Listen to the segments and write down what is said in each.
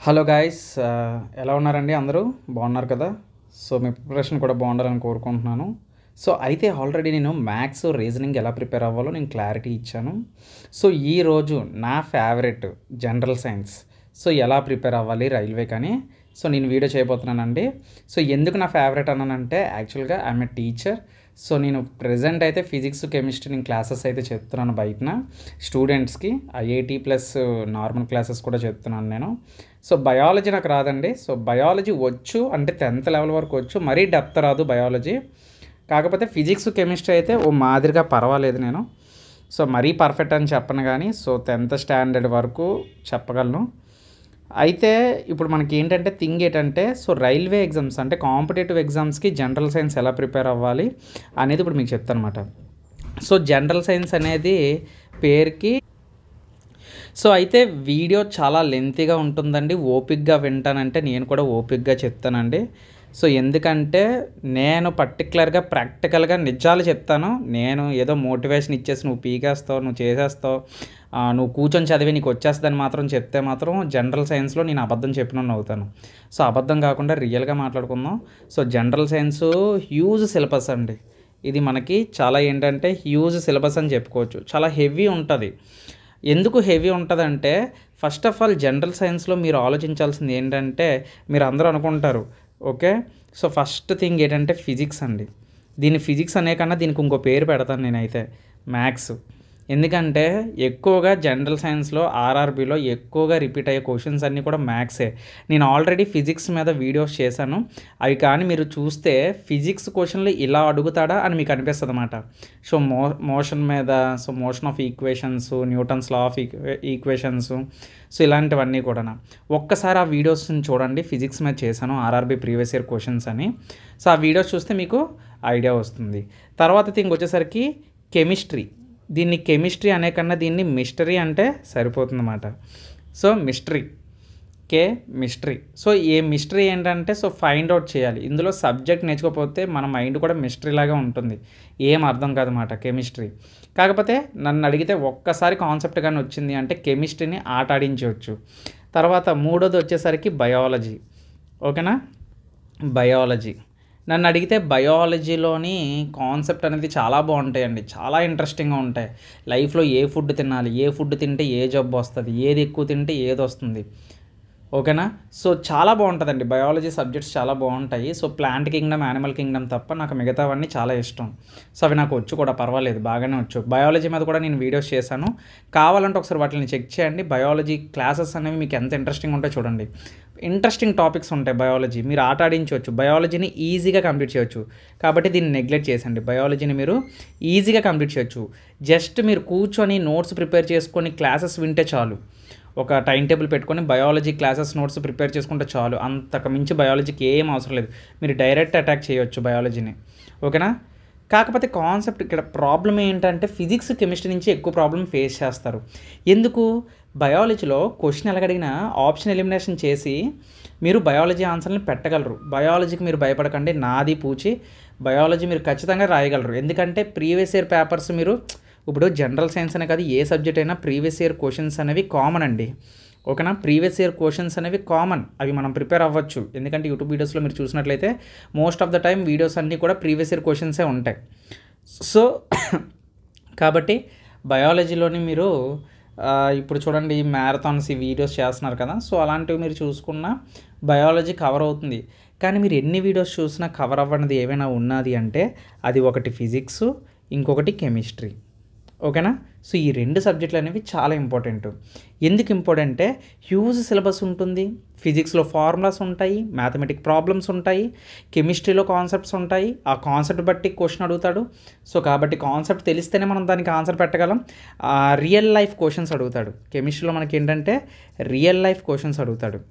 Hello guys, ఎలా ఉన్నారండి? అందరూ బాగున్నారు కదా? సో మీ ప్రిపరేషన్ కూడా బాగుండాలని కోరుకుంటున్నాను. సో అయితే ఆల్రెడీ నేను మ్యాథ్స్ రీజనింగ్ ఎలా ప్రిపేర్ అవ్వాలో నేను క్లారిటీ ఇచ్చాను. సో ఈరోజు నా ఫేవరెట్ జనరల్ సైన్స్, సో ఎలా ప్రిపేర్ అవ్వాలి రైల్వే కానీ సో నేను వీడియో చేయబోతున్నానండి. సో ఎందుకు నా ఫేవరెట్ అన్నానంటే యాక్చువల్గా ఐఎమ్ ఏ టీచర్. సో నేను ప్రజెంట్ అయితే ఫిజిక్స్ కెమిస్ట్రీ నేను క్లాసెస్ అయితే చెప్తున్నాను బయటన స్టూడెంట్స్కి, ఐఐటి ప్లస్ నార్మల్ క్లాసెస్ కూడా చెప్తున్నాను నేను. సో బయాలజీ నాకు రాదండి. సో బయాలజీ వచ్చు అంటే 10th లెవెల్ వరకు వచ్చు, మరీ డెప్త్ రాదు బయాలజీ. కాకపోతే ఫిజిక్స్ కెమిస్ట్రీ అయితే ఓ మాదిరిగా పర్వాలేదు నేను. సో మరీ పర్ఫెక్ట్ అని చెప్పను కానీ సో 10th స్టాండర్డ్ వరకు చెప్పగలను. అయితే ఇప్పుడు మనకి ఏంటంటే థింగ్ ఏంటంటే సో రైల్వే ఎగ్జామ్స్ అంటే కాంపిటేటివ్ ఎగ్జామ్స్కి జనరల్ సైన్స్ ఎలా ప్రిపేర్ అవ్వాలి అనేది ఇప్పుడు మీకు చెప్తాను అనమాట. సో జనరల్ సైన్స్ అనేది పేరుకి సో అయితే వీడియో చాలా లెంతీగా ఉంటుందండి. ఓపిక్గా వింటానంటే నేను కూడా ఓపిక్గా చెప్తానండి. సో ఎందుకంటే నేను పర్టికులర్గా ప్రాక్టికల్గా నిజాలు చెప్తాను. నేను ఏదో మోటివేషన్ ఇచ్చేసి నువ్వు పీకేస్తావు, నువ్వు చేసేస్తావు, నువ్వు కూర్చొని చదివి నీకు వచ్చేస్తుందని మాత్రం చెప్తే మాత్రం జనరల్ సైన్స్లో నేను అబద్ధం చెప్పినోడిని అవుతాను. సో అబద్ధం కాకుండా రియల్గా మాట్లాడుకుందాం. So general science huge syllabus అండి. ఇది మనకి చాలా ఏంటంటే హ్యూజ్ సిలబస్ అని చెప్పుకోవచ్చు. చాలా హెవీ ఉంటుంది. ఎందుకు హెవీ ఉంటుందంటే ఫస్ట్ ఆఫ్ ఆల్ జనరల్ సైన్స్లో మీరు ఆలోచించాల్సింది ఏంటంటే మీరు అందరూ అనుకుంటారు ఓకే. సో ఫస్ట్ థింగ్ ఏంటంటే ఫిజిక్స్ అండి. దీన్ని ఫిజిక్స్ అనే కన్నా దీనికి ఇంకో పేరు పెడతాను నేనైతే, మ్యాథ్స్. ఎందుకంటే ఎక్కువగా జనరల్ సైన్స్లో ఆర్ఆర్బీలో ఎక్కువగా రిపీట్ అయ్యే క్వశ్చన్స్ అన్నీ కూడా మ్యాథ్సే. నేను ఆల్రెడీ ఫిజిక్స్ మీద వీడియోస్ చేశాను. అవి కానీ మీరు చూస్తే ఫిజిక్స్ క్వశ్చన్లు ఇలా అడుగుతాడా అని మీకు అనిపిస్తుంది అన్నమాట. సో మోషన్ మీద, so motion of equations, Newton's law of equations, so ఇలాంటివన్నీ కూడా ఒక్కసారి ఆ వీడియోస్ని చూడండి. ఫిజిక్స్ మీద చేశాను ఆర్ఆర్బీ ప్రీవియస్ ఇయర్ క్వశ్చన్స్ అని. సో ఆ వీడియోస్ చూస్తే మీకు ఐడియా వస్తుంది. తర్వాత థింగ్ వచ్చేసరికి కెమిస్ట్రీ. దీన్ని కెమిస్ట్రీ అనే కన్నా దీన్ని మిస్టరీ అంటే సరిపోతుందన్నమాట. So mystery. So a mystery ఏంటంటే సో ఫైండ్ అవుట్ చేయాలి. ఇందులో సబ్జెక్ట్ నేర్చుకోకపోతే మన మైండ్ కూడా మిస్టరీ లాగా ఉంటుంది, ఏం అర్థం కాదన్నమాట కెమిస్ట్రీ. కాకపోతే నన్ను అడిగితే ఒక్కసారి కాన్సెప్ట్ కానీ వచ్చింది అంటే కెమిస్ట్రీని ఆట ఆడించవచ్చు. తర్వాత మూడోది వచ్చేసరికి బయాలజీ. ఓకేనా, బయాలజీ నన్ను అడిగితే బయాలజీలోని కాన్సెప్ట్ అనేది చాలా బాగుంటాయండి, చాలా ఇంట్రెస్టింగ్గా ఉంటాయి. లైఫ్లో ఏ ఫుడ్ తినాలి, ఏ ఫుడ్ తింటే ఏ జబ్బు వస్తుంది, ఏది ఎక్కువ తింటే ఏది వస్తుంది, ఓకేనా. సో చాలా బాగుంటుందండి బయాలజీ సబ్జెక్ట్స్, చాలా బాగుంటాయి. So plant Kingdom, animal Kingdom తప్ప నాకు మిగతావన్నీ చాలా ఇష్టం. సో అవి నాకు వచ్చు కూడా, పర్వాలేదు, బాగానే వచ్చు. బయాలజీ మీద కూడా నేను వీడియోస్ చేశాను, కావాలంటే ఒకసారి వాటిని చెక్ చేయండి. బయాలజీ క్లాసెస్ అనేవి మీకు ఎంత ఇంట్రెస్టింగ్ ఉంటాయో చూడండి. ఇంట్రెస్టింగ్ టాపిక్స్ ఉంటాయి బయాలజీ, మీరు ఆట ఆడించవచ్చు, బయాలజీని ఈజీగా కంప్లీట్ చేయొచ్చు. కాబట్టి దీన్ని నెగ్లెక్ట్ చేసండి. బయాలజీని మీరు ఈజీగా కంప్లీట్ చేయొచ్చు. జస్ట్ మీరు కూర్చొని నోట్స్ ప్రిపేర్ చేసుకొని క్లాసెస్ వింటే చాలు. ఒక టైం టేబుల్ పెట్టుకొని బయాలజీ క్లాసెస్ నోట్స్ ప్రిపేర్ చేసుకుంటే చాలు. అంతకు మించి బయాలజీకి ఏం అవసరం లేదు. మీరు డైరెక్ట్ అటాక్ చేయొచ్చు బయాలజీని, ఓకేనా. కాకపోతే కాన్సెప్ట్ ఇక్కడ ప్రాబ్లం ఏంటంటే ఫిజిక్స్ కెమిస్ట్రీ నుంచి ఎక్కువ ప్రాబ్లం ఫేస్ చేస్తారు. ఎందుకు? బయాలజీలో క్వశ్చన్ ఎలాగడిగినా ఆప్షన్ ఎలిమినేషన్ చేసి మీరు బయాలజీ ఆన్సర్ని పెట్టగలరు. బయాలజీకి మీరు భయపడకండి, నాది పూచి బయాలజీ మీరు ఖచ్చితంగా రాయగలరు. ఎందుకంటే ప్రీవియస్ ఇయర్ పేపర్స్ మీరు ఇప్పుడు జనరల్ సైన్స్ అనే కాదు, ఏ సబ్జెక్ట్ అయినా ప్రీవియస్ ఇయర్ క్వశ్చన్స్ అనేవి కామన్ అండి, ఓకేనా. ప్రీవియస్ ఇయర్ క్వశ్చన్స్ అనేవి కామన్, అవి మనం ప్రిపేర్ అవ్వచ్చు. ఎందుకంటే యూట్యూబ్ వీడియోస్లో మీరు చూసినట్లయితే most of the time videos అన్నీ కూడా ప్రీవియస్ ఇయర్ క్వశ్చన్సే ఉంటాయి. సో కాబట్టి బయాలజీలోని మీరు ఇప్పుడు చూడండి మ్యారథాన్స్ ఈ వీడియోస్ చేస్తున్నారు కదా, సో అలాంటివి మీరు చూసుకున్న బయాలజీ కవర్ అవుతుంది. కానీ మీరు ఎన్ని వీడియోస్ చూసినా కవర్ అవ్వనిది ఏమైనా ఉన్నది అంటే అది ఒకటి ఫిజిక్స్, ఇంకొకటి కెమిస్ట్రీ, ఓకేనా. సో ఈ రెండు సబ్జెక్టులు అనేవి చాలా ఇంపార్టెంట్. ఎందుకు ఇంపార్టెంట్ అంటే హ్యూజ్ సిలబస్ ఉంటుంది. ఫిజిక్స్లో ఫార్ములాస్ ఉంటాయి, మ్యాథమెటిక్ ప్రాబ్లమ్స్ ఉంటాయి, కెమిస్ట్రీలో కాన్సెప్ట్స్ ఉంటాయి. ఆ కాన్సెప్ట్ బట్టి క్వశ్చన్ అడుగుతాడు. సో కాబట్టి కాన్సెప్ట్ తెలిస్తేనే మనం దానికి ఆన్సర్ పెట్టగలం. రియల్ లైఫ్ క్వశ్చన్స్ అడుగుతాడు. కెమిస్ట్రీలో మనకి ఏంటంటే రియల్ లైఫ్ క్వశ్చన్స్ అడుగుతాడు,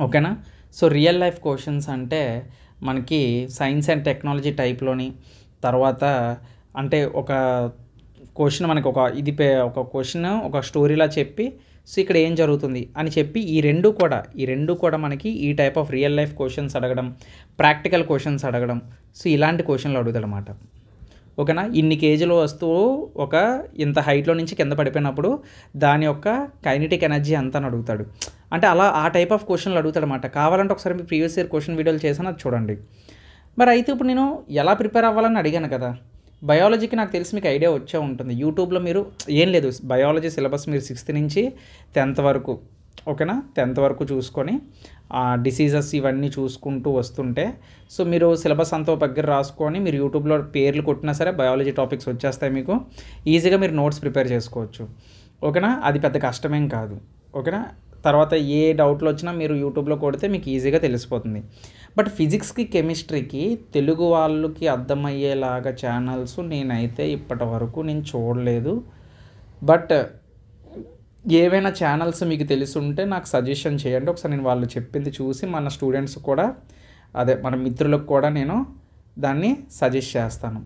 ఓకేనా. సో రియల్ లైఫ్ క్వశ్చన్స్ అంటే మనకి సైన్స్ అండ్ టెక్నాలజీ టైప్లోని, తర్వాత అంటే ఒక క్వశ్చన్ మనకి ఒక క్వశ్చన్ ఒక స్టోరీలా చెప్పి సో ఇక్కడ ఏం జరుగుతుంది అని చెప్పి ఈ రెండు కూడా మనకి ఈ type of real life questions అడగడం, ప్రాక్టికల్ క్వశ్చన్స్ అడగడం, సో ఇలాంటి క్వశ్చన్లు అడుగుతాడు అన్నమాట, ఓకేనా. ఇన్ని కేజీల వస్తువు ఒక ఇంత హైట్లో నుంచి కింద పడిపోయినప్పుడు దాని యొక్క కైనెటిక్ ఎనర్జీ ఎంత అని అడుగుతాడు. అంటే అలా ఆ టైప్ ఆఫ్ క్వశ్చన్లు అడుగుతాడు అన్నమాట. కావాలంటే ఒకసారి మీ ప్రీవియస్ ఇయర్ క్వశ్చన్ వీడియోలు చేసాను, అది చూడండి. మరి అయితే ఇప్పుడు నేను ఎలా ప్రిపేర్ అవ్వాలని అడిగాను కదా. బయాలజీకి నాకు తెలిసి మీకు ఐడియా వచ్చే ఉంటుంది. యూట్యూబ్లో మీరు ఏం లేదు, బయాలజీ సిలబస్ మీరు 6th నుంచి 10th వరకు, ఓకేనా, 10th వరకు చూసుకొని డిసీజెస్ ఇవన్నీ చూసుకుంటూ వస్తుంటే, సో మీరు సిలబస్ అంతా దగ్గర రాసుకొని మీరు యూట్యూబ్లో పేర్లు కొట్టినా సరే బయాలజీ టాపిక్స్ వచ్చేస్తాయి మీకు. ఈజీగా మీరు నోట్స్ ప్రిపేర్ చేసుకోవచ్చు, ఓకేనా. అది పెద్ద కష్టమేం కాదు, ఓకేనా. తర్వాత ఏ డౌట్లు వచ్చినా మీరు యూట్యూబ్లో కొడితే మీకు ఈజీగా తెలిసిపోతుంది. బట్ ఫిజిక్స్కి కెమిస్ట్రీకి తెలుగు వాళ్ళకి అర్థమయ్యేలాగా ఛానల్స్ నేనైతే ఇప్పటి వరకు నేను చూడలేదు. బట్ ఏవైనా ఛానల్స్ మీకు తెలుసుంటే నాకు సజెషన్ చేయండి. ఒకసారి నేను వాళ్ళు చెప్పింది చూసి మన స్టూడెంట్స్ కూడా, అదే మన మిత్రులకు కూడా నేను దాన్ని సజెస్ట్ చేస్తాను.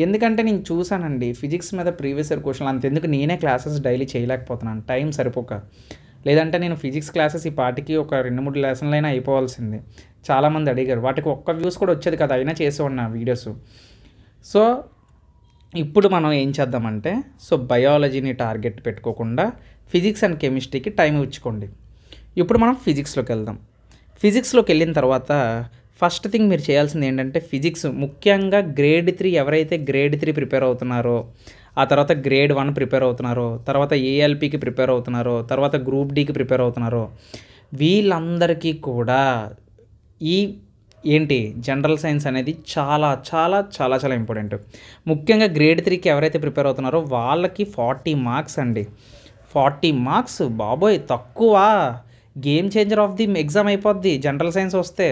ఎందుకంటే నేను చూశానండి ఫిజిక్స్ మీద ప్రీవియస్ ఇయర్ క్వశ్చన్లు. అంతెందుకు నేనే క్లాసెస్ డైలీ చేయలేకపోతున్నాను, టైం సరిపోక. లేదంటే నేను ఫిజిక్స్ క్లాసెస్ ఈ పాటికి ఒక 2-3 లెసన్లైనా అయిపోవాల్సింది. చాలామంది అడిగారు, వాటికి ఒక్క వ్యూస్ కూడా వచ్చేది కదా, అయినా చేసేవాడిని నా వీడియోస్. సో ఇప్పుడు మనం ఏం చేద్దామంటే, సో బయాలజీని టార్గెట్ పెట్టుకోకుండా ఫిజిక్స్ అండ్ కెమిస్ట్రీకి టైం ఇచ్చుకోండి. ఇప్పుడు మనం ఫిజిక్స్లోకి వెళ్దాం. ఫిజిక్స్లోకి వెళ్ళిన తర్వాత ఫస్ట్ థింగ్ మీరు చేయాల్సింది ఏంటంటే, ఫిజిక్స్ ముఖ్యంగా గ్రేడ్ 3 ఎవరైతే గ్రేడ్ 3 ప్రిపేర్ అవుతున్నారో, ఆ తర్వాత గ్రేడ్ 1 ప్రిపేర్ అవుతున్నారో, తర్వాత ఏఎల్పికి ప్రిపేర్ అవుతున్నారో, తర్వాత గ్రూప్ డీకి ప్రిపేర్ అవుతున్నారో, వీళ్ళందరికీ కూడా ఈ జనరల్ సైన్స్ అనేది చాలా చాలా చాలా చాలా ఇంపార్టెంట్. ముఖ్యంగా గ్రేడ్ 3కి ఎవరైతే ప్రిపేర్ అవుతున్నారో వాళ్ళకి 40 మార్క్స్ అండి. 40 మార్క్స్ బాబోయ్, తక్కువ. Game changer of the exam అయిపోద్ది జనరల్ సైన్స్ వస్తే.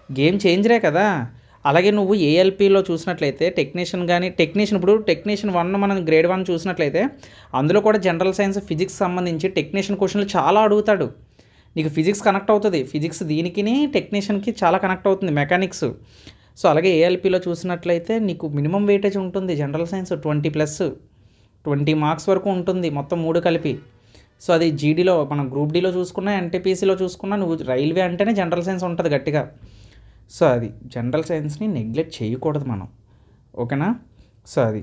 గేమ్ చేంజరే కదా. అలాగే నువ్వు ఏఎల్పిలో చూసినట్లయితే టెక్నీషియన్ ఇప్పుడు టెక్నీషియన్ 1 మనం గ్రేడ్ 1 చూసినట్లయితే అందులో కూడా జనరల్ సైన్స్ ఫిజిక్స్ సంబంధించి టెక్నీషియన్ క్వశ్చన్లు చాలా అడుగుతాడు. నీకు ఫిజిక్స్ కనెక్ట్ అవుతుంది, ఫిజిక్స్ దీనికి టెక్నీషియన్కి చాలా కనెక్ట్ అవుతుంది, మెకానిక్స్. సో అలాగే ఏఎల్పిలో చూసినట్లయితే నీకు మినిమం వెయిటేజ్ ఉంటుంది జనరల్ సైన్స్ 20 మార్క్స్ వరకు ఉంటుంది మొత్తం 3 కలిపి. సో అది జీడీలో మనం గ్రూప్ డీలో చూసుకున్నా, ఎన్టీపీసీలో చూసుకున్నా, నువ్వు రైల్వే అంటేనే జనరల్ సైన్స్ ఉంటుంది గట్టిగా. సో అది జనరల్ సైన్స్ని నెగ్లెక్ట్ చేయకూడదు మనం, ఓకేనా. సో అది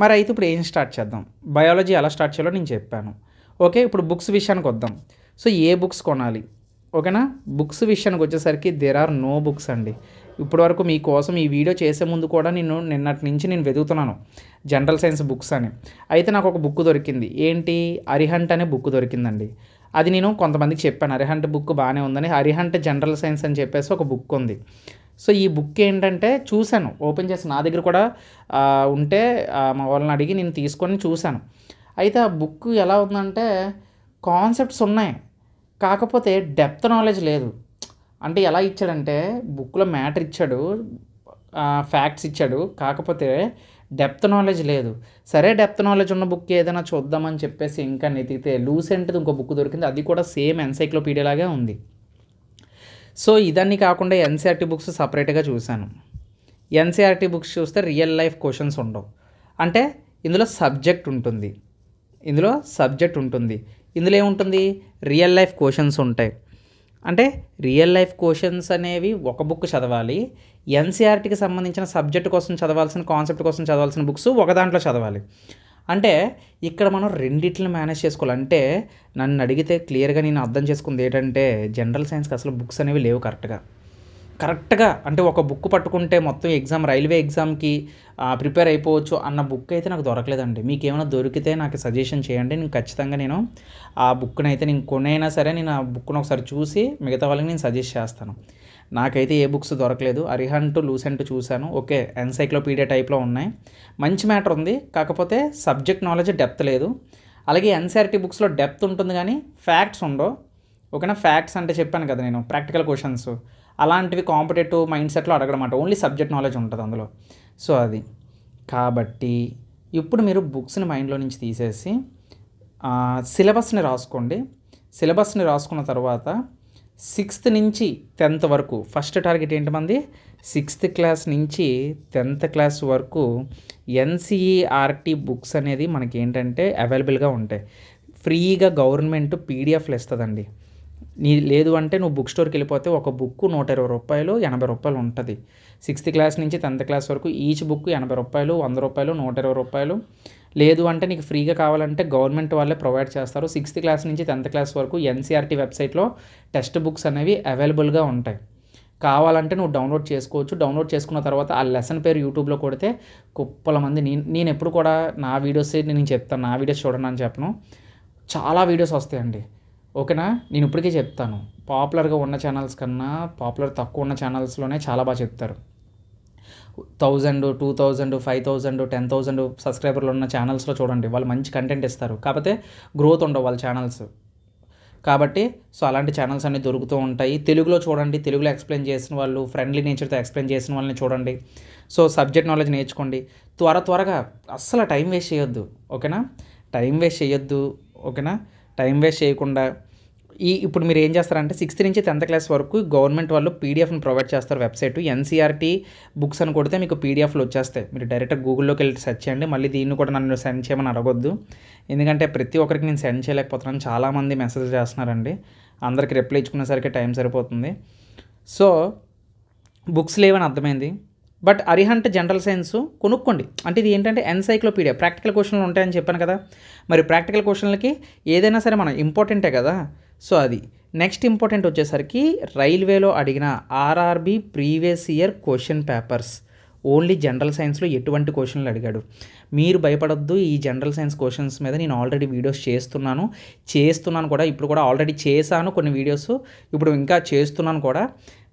మరి అయితే ఇప్పుడు ఏం స్టార్ట్ చేద్దాం, బయాలజీ ఎలా స్టార్ట్ చేయాలో నేను చెప్పాను. ఓకే, ఇప్పుడు బుక్స్ విషయానికి వద్దాం. సో ఏ బుక్స్ కొనాలి, ఓకేనా. బుక్స్ విషయానికి వచ్చేసరికి దేర్ ఆర్ నో బుక్స్ అండి. ఇప్పటివరకు మీకోసం ఈ వీడియో చేసే ముందు కూడా నిన్నటి నుంచి నేను వెతుకుతున్నాను జనరల్ సైన్స్ బుక్స్ అని. అయితే నాకు ఒక బుక్ దొరికింది. అరిహంట్ అనే బుక్ దొరికిందండి. అది నేను కొంతమందికి చెప్పాను, అరిహంట్ బుక్ బాగానే ఉందని. అరిహంట్ జనరల్ సైన్స్ అని చెప్పేసి ఒక బుక్ ఉంది. సో ఈ బుక్ ఏంటంటే చూశాను, ఓపెన్ చేసి నా దగ్గర కూడా ఉంటే మా వాళ్ళని అడిగి నేను తీసుకొని చూశాను. అయితే ఆ బుక్ ఎలా ఉందంటే కాన్సెప్ట్స్ ఉన్నాయి, కాకపోతే డెప్త్ నాలెడ్జ్ లేదు. అంటే ఎలా ఇచ్చాడంటే బుక్లో మ్యాటర్ ఇచ్చాడు, ఫ్యాక్ట్స్ ఇచ్చాడు, కాకపోతే డెప్త్ నాలెడ్జ్ లేదు. సరే డెప్త్ నాలెడ్జ్ ఉన్న బుక్ ఏదైనా చూద్దామని చెప్పేసి ఇంకా నెతికితే లూసెంట్ది ఇంకో బుక్ దొరికింది. అది కూడా సేమ్ ఎన్సైక్లోపీడియా లాగే ఉంది. సో ఇదన్నీ కాకుండా ఎన్సీఆర్టీ బుక్స్ సపరేట్గా చూశాను. ఎన్సీఆర్టీ బుక్స్ చూస్తే రియల్ లైఫ్ క్వశ్చన్స్ ఉండవు. అంటే ఇందులో సబ్జెక్ట్ ఉంటుంది, ఇందులో ఏముంటుంది, రియల్ లైఫ్ క్వశ్చన్స్ ఉంటాయి. అంటే రియల్ లైఫ్ క్వశ్చన్స్ అనేవి ఒక బుక్ చదవాలి, ఎన్సీఆర్టీకి సంబంధించిన సబ్జెక్ట్ కోసం చదవాల్సిన, కాన్సెప్ట్ కోసం చదవాల్సిన బుక్స్ ఒక దాంట్లో చదవాలి. అంటే ఇక్కడ మనం రెండిట్లను మేనేజ్ చేసుకోవాలి. అంటే నన్ను అడిగితే క్లియర్గా నేను అర్థం చేసుకుంది ఏంటంటే జనరల్ సైన్స్కి అసలు బుక్స్ అనేవి లేవు కరెక్ట్గా. అంటే ఒక బుక్ పట్టుకుంటే మొత్తం రైల్వే ఎగ్జామ్కి ప్రిపేర్ అయిపోవచ్చు అన్న బుక్ అయితే నాకు దొరకలేదండి. మీకు ఏమైనా దొరికితే నాకు సజెషన్ చేయండి. నేను ఖచ్చితంగా ఆ బుక్ని అయితే నేను కొనైనా సరే నేను ఆ బుక్ను ఒకసారి చూసి మిగతా వాళ్ళకి నేను సజెస్ట్ చేస్తాను. నాకైతే ఏ బుక్స్ దొరకలేదు. అరిహంట్, లూసెంట్ చూశాను, ఓకే, ఎన్సైక్లోపీడియా టైప్లో ఉన్నాయి, మంచి మ్యాటర్ ఉంది, కాకపోతే సబ్జెక్ట్ నాలెడ్జ్ డెప్త్ లేదు. అలాగే ఎన్సీఆర్టీ బుక్స్లో డెప్త్ ఉంటుంది కానీ ఫ్యాక్ట్స్ ఉండవు, ఓకేనా. ఫ్యాక్ట్స్ అంటే చెప్పాను కదా నేను, ప్రాక్టికల్ క్వశ్చన్స్ అలాంటివి కాంపిటేటివ్ మైండ్ సెట్లో అడగడమాట, ఓన్లీ సబ్జెక్ట్ నాలెడ్జ్ ఉంటుంది అందులో. సో అది కాబట్టి ఇప్పుడు మీరు బుక్స్ని మైండ్లో నుంచి తీసేసి సిలబస్ని రాసుకోండి. సిలబస్ని రాసుకున్న తర్వాత 6th నుంచి 10th వరకు ఫస్ట్ టార్గెట్ ఏంటి మంది, 6th క్లాస్ నుంచి 10th క్లాస్ వరకు ఎన్సీఈఆర్టీ బుక్స్ అనేది మనకి ఏంటంటే అవైలబుల్గా ఉంటాయి. ఫ్రీగా గవర్నమెంట్ పీడిఎఫ్లు ఇస్తుందండి. లేదు అంటే నువ్వు బుక్ స్టోర్కి వెళ్ళిపోతే ఒక బుక్ రూ. 120, రూ. 80 ఉంటుంది. 6th క్లాస్ నుంచి 10th క్లాస్ వరకు ఈచ్ బుక్ రూ. 80, రూ. 100, రూ. 120. లేదు అంటే నీకు ఫ్రీగా కావాలంటే గవర్నమెంట్ వాళ్ళే ప్రొవైడ్ చేస్తారు. 6th క్లాస్ నుంచి 10th క్లాస్ వరకు ఎన్సీఆర్టీ వెబ్సైట్లో టెక్స్ట్ బుక్స్ అనేవి అవైలబుల్గా ఉంటాయి. కావాలంటే నువ్వు డౌన్లోడ్ చేసుకోవచ్చు. డౌన్లోడ్ చేసుకున్న తర్వాత ఆ లెసన్ పేరు యూట్యూబ్లో కొడితే కుప్పల మంది, నేను ఎప్పుడు కూడా నా వీడియోస్ నేను చెప్తాను, నా వీడియోస్ చూడండి అని చెప్పను, చాలా వీడియోస్ వస్తాయండి. ఓకేనా, నేను ఇప్పటికే చెప్తాను, పాపులర్గా ఉన్న ఛానల్స్ కన్నా పాపులర్ తక్కువ ఉన్న ఛానల్స్లోనే చాలా బాగా చెప్తారు. 1000, 2000, 5000, 10,000 సబ్స్క్రైబర్లు ఉన్న ఛానల్స్లో చూడండి, వాళ్ళు మంచి కంటెంట్ ఇస్తారు. కాకపోతే గ్రోత్ ఉండవు వాళ్ళ ఛానల్స్. కాబట్టి సో అలాంటి ఛానల్స్ అన్నీ దొరుకుతూ ఉంటాయి. తెలుగులో చూడండి, తెలుగులో ఎక్స్ప్లెయిన్ చేసిన వాళ్ళు, ఫ్రెండ్లీ నేచర్తో ఎక్స్ప్లెయిన్ చేసిన వాళ్ళని చూడండి. సో సబ్జెక్ట్ నాలెడ్జ్ నేర్చుకోండి. త్వరగా అస్సలు టైం వేస్ట్ చేయొద్దు. ఓకేనా, టైం వేస్ట్ చేయొద్దు. ఓకేనా, టైం వేస్ట్ చేయకుండా ఇప్పుడు మీరు ఏం చేస్తారంటే 6th నుంచి 10th క్లాస్ వరకు గవర్నమెంట్ వాళ్ళు పీడిఎఫ్ని ప్రొవైడ్ చేస్తారు. వెబ్సైట్ ఎన్సీఆర్టీ బుక్స్ అని కొడితే మీకు పీడిఎఫ్లు వచ్చేస్తాయి. మీరు డైరెక్ట్గా గూగుల్లోకి వెళ్ళి సెర్చ్ చేయండి. మళ్ళీ దీన్ని కూడా నన్ను సెండ్ చేయమని అడగొద్దు, ఎందుకంటే ప్రతి ఒక్కరికి నేను సెండ్ చేయలేకపోతున్నాను. చాలామంది మెసేజ్ చేస్తున్నారండి, అందరికి రిప్లై ఇచ్చుకునేసరికి టైం సరిపోతుంది. సో బుక్స్ లేవని అర్థమైంది. బట్ అరిహంట్ జనరల్ సైన్స్ కొనుక్కోండి. అంటే ఇది ఏంటంటే ఎన్సైక్లోపీడియా, ప్రాక్టికల్ క్వశ్చన్లు ఉంటాయని చెప్పాను కదా. మరి ప్రాక్టికల్ క్వశ్చన్లకి ఏదైనా సరే మనం ఇంపార్టెంటే కదా. సో అది నెక్స్ట్ ఇంపార్టెంట్ వచ్చేసరికి రైల్వేలో అడిగిన RRB previous year question papers. Only general సైన్స్లో ఎటువంటి క్వశ్చన్లు అడిగాడు. మీరు భయపడొద్దు, ఈ జనరల్ సైన్స్ క్వశ్చన్స్ మీద నేను ఆల్రెడీ వీడియోస్ చేస్తున్నాను కూడా. ఇప్పుడు కూడా ఆల్రెడీ చేశాను కొన్ని వీడియోస్, ఇప్పుడు ఇంకా చేస్తున్నాను కూడా.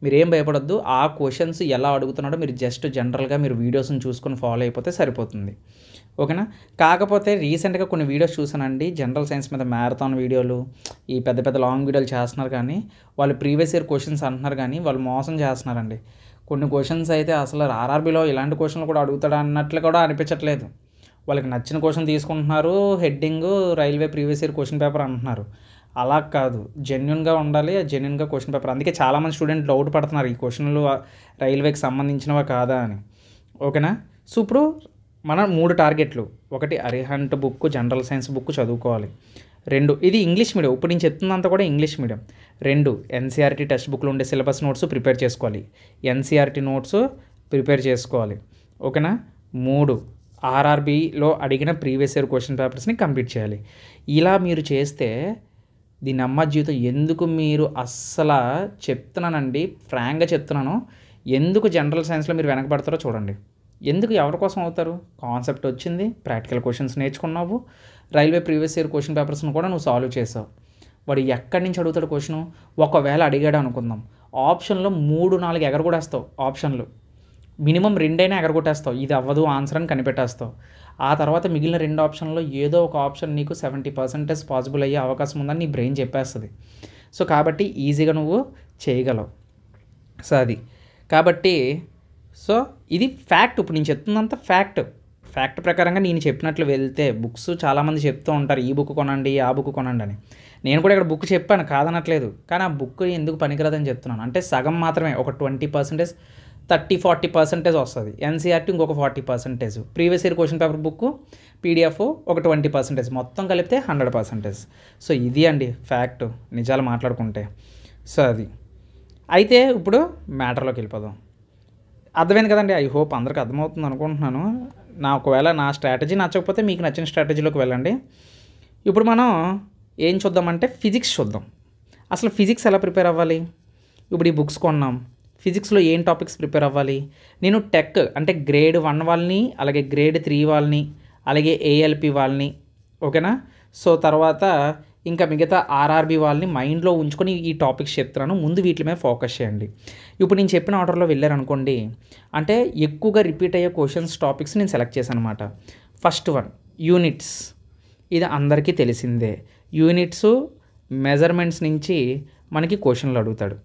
మీరేం భయపడొద్దు. ఆ క్వశ్చన్స్ ఎలా అడుగుతున్నాడో మీరు జస్ట్ జనరల్గా మీరు వీడియోస్ని చూసుకొని ఫాలో అయిపోతే సరిపోతుంది. ఓకేనా, కాకపోతే రీసెంట్గా కొన్ని వీడియోస్ చూసానండి జనరల్ సైన్స్ మీద, మ్యారథాన్ వీడియోలు, ఈ పెద్ద పెద్ద లాంగ్ వీడియోలు చేస్తున్నారు, కానీ వాళ్ళు ప్రీవియస్ ఇయర్ క్వశ్చన్స్ అంటున్నారు, కానీ వాళ్ళు మోసం చేస్తున్నారండి. కొన్ని క్వశ్చన్స్ అయితే అసలు ఆర్ఆర్బీలో ఇలాంటి క్వశ్చన్లు కూడా అడుగుతాడా అన్నట్లు కూడా అనిపించట్లేదు. వాళ్ళకి నచ్చిన క్వశ్చన్ తీసుకుంటున్నారు, heading railway previous year question paper అంటున్నారు. అలా కాదు, జెన్యున్గా ఉండాలి, జెన్యున్గా క్వశ్చన్ పేపర్. అందుకే చాలామంది స్టూడెంట్ డౌట్ పడుతున్నారు ఈ క్వశ్చన్లు రైల్వేకి సంబంధించినవా కాదా అని. ఓకేనా, సో ఇప్పుడు మన 3 టార్గెట్లు. 1 Arihant book, general science book చదువుకోవాలి. 2 ఇది ఇంగ్లీష్ మీడియం, ఇప్పుడు నేను చెప్తున్నంత కూడా ఇంగ్లీష్ మీడియం. 2 ఎన్సీఆర్టీ టెక్స్ట్ బుక్లో ఉండే సిలబస్ నోట్స్ ప్రిపేర్ చేసుకోవాలి, ఎన్సీఆర్టీ నోట్స్ ప్రిపేర్ చేసుకోవాలి. ఓకేనా, 3 ఆర్ఆర్బీలో అడిగిన ప్రీవియస్ ఇయర్ క్వశ్చన్ పేపర్స్ని కంప్లీట్ చేయాలి. ఇలా మీరు చేస్తే దీని అమ్మ జీవితం. ఎందుకు మీరు అస్సలు చెప్తున్నానండి, ఫ్రాంక్గా చెప్తున్నాను, ఎందుకు జనరల్ సైన్స్లో మీరు వెనకబడతారో చూడండి. ఎందుకు, ఎవరి కోసం అవుతారు? కాన్సెప్ట్ వచ్చింది, ప్రాక్టికల్ క్వశ్చన్స్ నేర్చుకున్నావు, రైల్వే ప్రీవియస్ ఇయర్ క్వశ్చన్ పేపర్స్ని కూడా నువ్వు సాల్వ్ చేసావు. వాడు ఎక్కడి నుంచి అడుగుతాడు క్వశ్చను? ఒకవేళ అడిగాడు అనుకుందాం, ఆప్షన్లో 3-4 ఎగరగొట్టేస్తావు. ఆప్షన్లు మినిమం 2 అయినా ఎగరగొట్టేస్తావు. ఇది అవ్వదు ఆన్సర్ అని కనిపెట్టేస్తావు. ఆ తర్వాత మిగిలిన 2 ఆప్షన్లో ఏదో ఒక ఆప్షన్ నీకు 70% పాసిబుల్ అయ్యే అవకాశం ఉందని నీ బ్రెయిన్ చెప్పేస్తుంది. సో కాబట్టి ఈజీగా నువ్వు చేయగలవు. సో అది కాబట్టి సో ఇది ఫ్యాక్ట్. ఇప్పుడు నేను చెప్తున్నంత ఫ్యాక్ట్ ప్రకారంగా నేను చెప్పినట్లు వెళ్తే, బుక్స్ చాలామంది చెప్తూ ఉంటారు ఈ బుక్ కొనండి, ఆ బుక్ కొనండి అని. నేను కూడా ఇక్కడ బుక్ చెప్పాను, కాదనట్లేదు, కానీ ఆ బుక్ ఎందుకు పనికిరాదని చెప్తున్నాను. అంటే సగం మాత్రమే, ఒక 20%, 30-40% వస్తుంది. ఎన్సీఆర్టీ ఇంకొక 40%, previous year question paper book PDF ఒక 20%, మొత్తం కలిపితే 100%. సో ఇది అండి ఫ్యాక్ట్, నిజాలు మాట్లాడుకుంటే. సో అది అయితే ఇప్పుడు మ్యాటర్లోకి వెళ్ళిపోదాం. అర్థమైంది కదండి, ఐ హోప్ అందరికి అర్థమవుతుంది అనుకుంటున్నాను. ఒకవేళ నా స్ట్రాటజీ నచ్చకపోతే మీకు నచ్చిన స్ట్రాటజీలోకి వెళ్ళండి. ఇప్పుడు మనం ఏం చూద్దామంటే ఫిజిక్స్ చూద్దాం. అసలు ఫిజిక్స్ ఎలా ప్రిపేర్ అవ్వాలి? ఇప్పుడు ఈ బుక్స్ కొన్నాం, ఫిజిక్స్లో ఏం టాపిక్స్ ప్రిపేర్ అవ్వాలి? నేను టెక్ అంటే గ్రేడ్ 1 వాళ్ళని, అలాగే గ్రేడ్ 3 వాళ్ళని, అలాగే ఏఎల్పి వాళ్ళని, ఓకేనా, సో తర్వాత ఇంకా మిగతా ఆర్ఆర్బీ వాళ్ళని మైండ్లో ఉంచుకొని ఈ టాపిక్స్ చెప్తున్నాను. ముందు వీటి మీద ఫోకస్ చేయండి. ఇప్పుడు నేను చెప్పిన ఆర్డర్లో వెళ్ళారనుకోండి, అంటే ఎక్కువగా రిపీట్ అయ్యే క్వశ్చన్స్ టాపిక్స్ నేను సెలెక్ట్ చేశాను అనమాట. First one units. ఇది అందరికీ తెలిసిందే. యూనిట్స్ మెజర్మెంట్స్ నుంచి మనకి క్వశ్చన్లు అడుగుతాడు.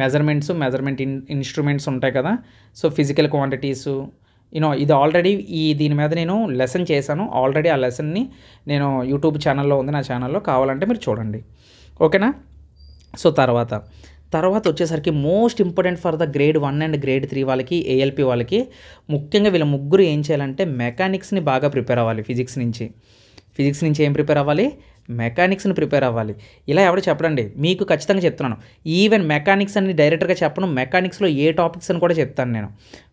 మెజర్మెంట్ ఇన్స్ట్రుమెంట్స్ ఉంటాయి కదా, సో ఫిజికల్ క్వాంటిటీసు, ఇది ఆల్రెడీ దీని మీద నేను లెసన్ చేశాను ఆల్రెడీ. ఆ లెసన్ని నేను యూట్యూబ్ ఛానల్లో ఉంది, నా ఛానల్లో, కావాలంటే మీరు చూడండి. ఓకేనా, సో తర్వాత వచ్చేసరికి most important for the grade 1 and grade 3 వాళ్ళకి, ఏఎల్పి వాళ్ళకి, ముఖ్యంగా వీళ్ళ ముగ్గురు ఏం చేయాలంటే మెకానిక్స్ని బాగా ప్రిపేర్ అవ్వాలి. ఫిజిక్స్ నుంచి ఏం ప్రిపేర్ అవ్వాలి? మెకానిక్స్ని ప్రిపేర్ అవ్వాలి. ఇలా ఎవరు చెప్పడండి, మీకు ఖచ్చితంగా చెప్తున్నాను. ఈవెన్ మెకానిక్స్ అని డైరెక్ట్గా చెప్పను, మెకానిక్స్లో ఏ టాపిక్స్ అని కూడా చెప్తాను నేను.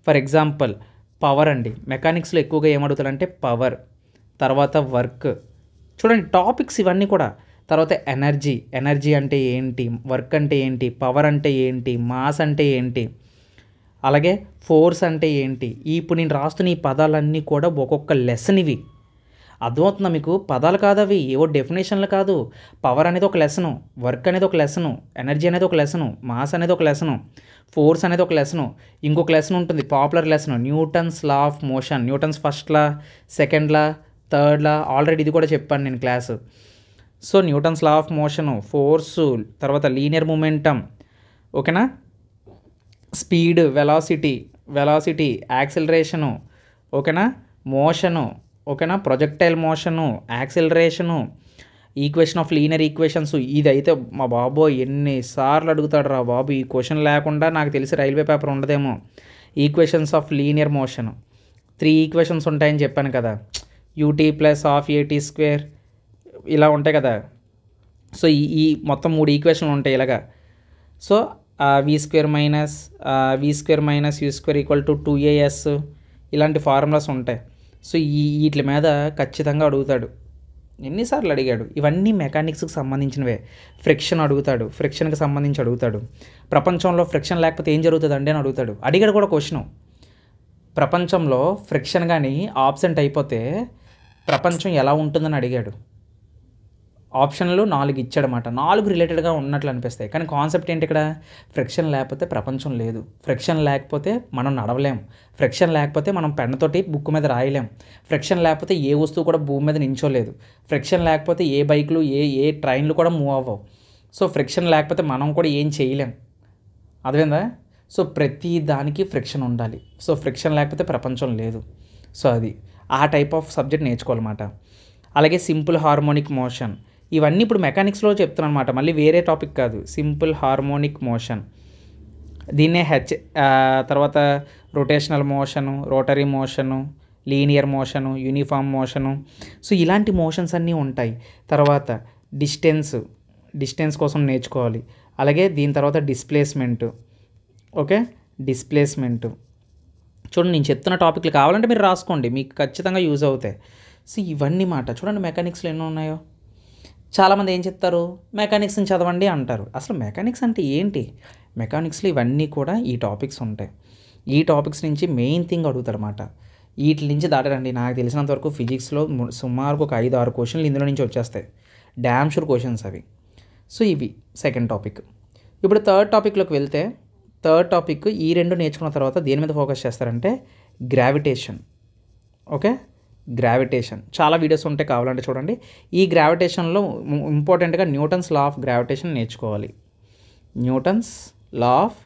ఫర్ ఎగ్జాంపుల్ పవర్ అండి, మెకానిక్స్లో ఎక్కువగా ఏమడుగుతారంటే పవర్, తర్వాత వర్క్. చూడండి టాపిక్స్ ఇవన్నీ కూడా. తర్వాత ఎనర్జీ అంటే ఏంటి, వర్క్ అంటే ఏంటి, పవర్ అంటే ఏంటి, మాస్ అంటే ఏంటి, అలాగే ఫోర్స్ అంటే ఏంటి. ఇప్పుడు నేను రాస్తున్న ఈ పదాలన్నీ కూడా ఒక్కొక్క లెసన్. ఇవి అర్థమవుతుందా మీకు? పదాలు కాదు అవి, ఏవో డెఫినేషన్లు కాదు. పవర్ అనేది ఒక లెసను, వర్క్ అనేది ఒక లెసను, ఎనర్జీ అనేది ఒక లెసను, మాస్ అనేది ఒక లెసను, ఫోర్స్ అనేది ఒక లెసను. ఇంకొక లెసన్ ఉంటుంది popular lesson, Newton's law of motion. Newton's first law, second law, third law, already ఇది కూడా చెప్పాను నేను class. So Newton's law of motion, force, తర్వాత లీనియర్ మూమెంటం, ఓకేనా, స్పీడ్, వెలాసిటీ, యాక్సిలరేషను, ఓకేనా, మోషను, ఓకేనా, projectile motion, acceleration, equation of linear equations. ఇదైతే మా బాబోయ్ ఎన్నిసార్లు అడుగుతాడు రా బాబు, ఈ క్వశ్చన్ లేకుండా నాకు తెలిసి రైల్వే పేపర్ ఉండదేమో. Equations of linear motion 3 equations ఉంటాయని చెప్పాను కదా, యూటీ ప్లస్ ఆఫ్ ఏటీ స్క్వేర్ ఇలా ఉంటాయి కదా. సో ఈ మొత్తం 3 ఈక్వేషన్లు ఉంటాయి ఇలాగా. So v square minus u square equal to 2as ఇలాంటి ఫార్ములాస్ ఉంటాయి. సో వీటి మీద ఖచ్చితంగా అడుగుతాడు, ఎన్నిసార్లు అడిగాడు. ఇవన్నీ మెకానిక్స్కి సంబంధించినవే. ఫ్రిక్షన్ అడుగుతాడు, ఫ్రిక్షన్కి సంబంధించి అడుగుతాడు. ప్రపంచంలో ఫ్రిక్షన్ లేకపోతే ఏం జరుగుతుందండి అని అడుగుతాడు. అడిగాడు కూడా క్వశ్చను, ప్రపంచంలో ఫ్రిక్షన్ కానీ ఆబ్సెంట్ అయిపోతే ప్రపంచం ఎలా ఉంటుందని అడిగాడు. ఆప్షన్లు 4 ఇచ్చాడనమాట. 4 రిలేటెడ్గా ఉన్నట్లు అనిపిస్తాయి, కానీ కాన్సెప్ట్ ఏంటి ఇక్కడ? ఫ్రిక్షన్ లేకపోతే ప్రపంచం లేదు, ఫ్రిక్షన్ లేకపోతే మనం నడవలేం, ఫ్రిక్షన్ లేకపోతే మనం పెన్నుతోటి బుక్ మీద రాయలేం, ఫ్రిక్షన్ లేకపోతే ఏ వస్తువు కూడా భూమి మీద నించోలేదు, ఫ్రిక్షన్ లేకపోతే ఏ బైకులు ఏ ట్రైన్లు కూడా మూవ్ అవ్వవు. సో ఫ్రిక్షన్ లేకపోతే మనం కూడా ఏం చేయలేం. అర్థమైందా? సో ప్రతి దానికి ఫ్రిక్షన్ ఉండాలి. సో ఫ్రిక్షన్ లేకపోతే ప్రపంచం లేదు. సో అది ఆ టైప్ ఆఫ్ సబ్జెక్ట్ నేర్చుకోవాలన్నమాట. అలాగే సింపుల్ హార్మోనిక్ మోషన్, ఇవన్నీ ఇప్పుడు మెకానిక్స్లో చెప్తున్నాను అనమాట, మళ్ళీ వేరే టాపిక్ కాదు. సింపుల్ హార్మోనిక్ మోషన్, దీన్నే తర్వాత rotational motion, rotary motion, linear motion, uniform motion. So ఇలాంటి మోషన్స్ అన్నీ ఉంటాయి. తర్వాత డిస్టెన్స్ కోసం నేర్చుకోవాలి. అలాగే దీని తర్వాత డిస్ప్లేస్మెంటు, ఓకే, డిస్ప్లేస్మెంటు. చూడండి నేను చెప్తున్న టాపిక్లు కావాలంటే మీరు రాసుకోండి, మీకు ఖచ్చితంగా యూజ్ అవుతాయి. సో ఇవన్నీ మాట చూడండి మెకానిక్స్లో ఎన్నో ఉన్నాయో. చాలామంది ఏం చెప్తారు, మెకానిక్స్ని చదవండి అంటారు. అసలు మెకానిక్స్ అంటే ఏంటి? మెకానిక్స్లో ఇవన్నీ కూడా ఈ టాపిక్స్ ఉంటాయి. ఈ టాపిక్స్ నుంచి మెయిన్ థింగ్ అడుగుతారన్నమాట. వీటి నుంచి దాటరండి. నాకు తెలిసినంతవరకు ఫిజిక్స్లో సుమారు ఒక 5-6 క్వశ్చన్లు ఇందులో నుంచి వచ్చేస్తాయి, డ్యామ్ షూర్ క్వశ్చన్స్ అవి. సో ఇవి సెకండ్ టాపిక్. ఇప్పుడు థర్డ్ టాపిక్లోకి వెళ్తే, థర్డ్ టాపిక్ ఈ 2 నేర్చుకున్న తర్వాత దేని మీద ఫోకస్ చేస్తారంటే గ్రావిటేషన్. ఓకే, గ్రావిటేషన్ చాలా వీడియోస్ ఉంటాయి, కావాలంటే చూడండి. ఈ గ్రావిటేషన్లో ఇంపార్టెంట్గా న్యూటన్స్ లా ఆఫ్ గ్రావిటేషన్ నేర్చుకోవాలి. న్యూటన్స్ లా ఆఫ్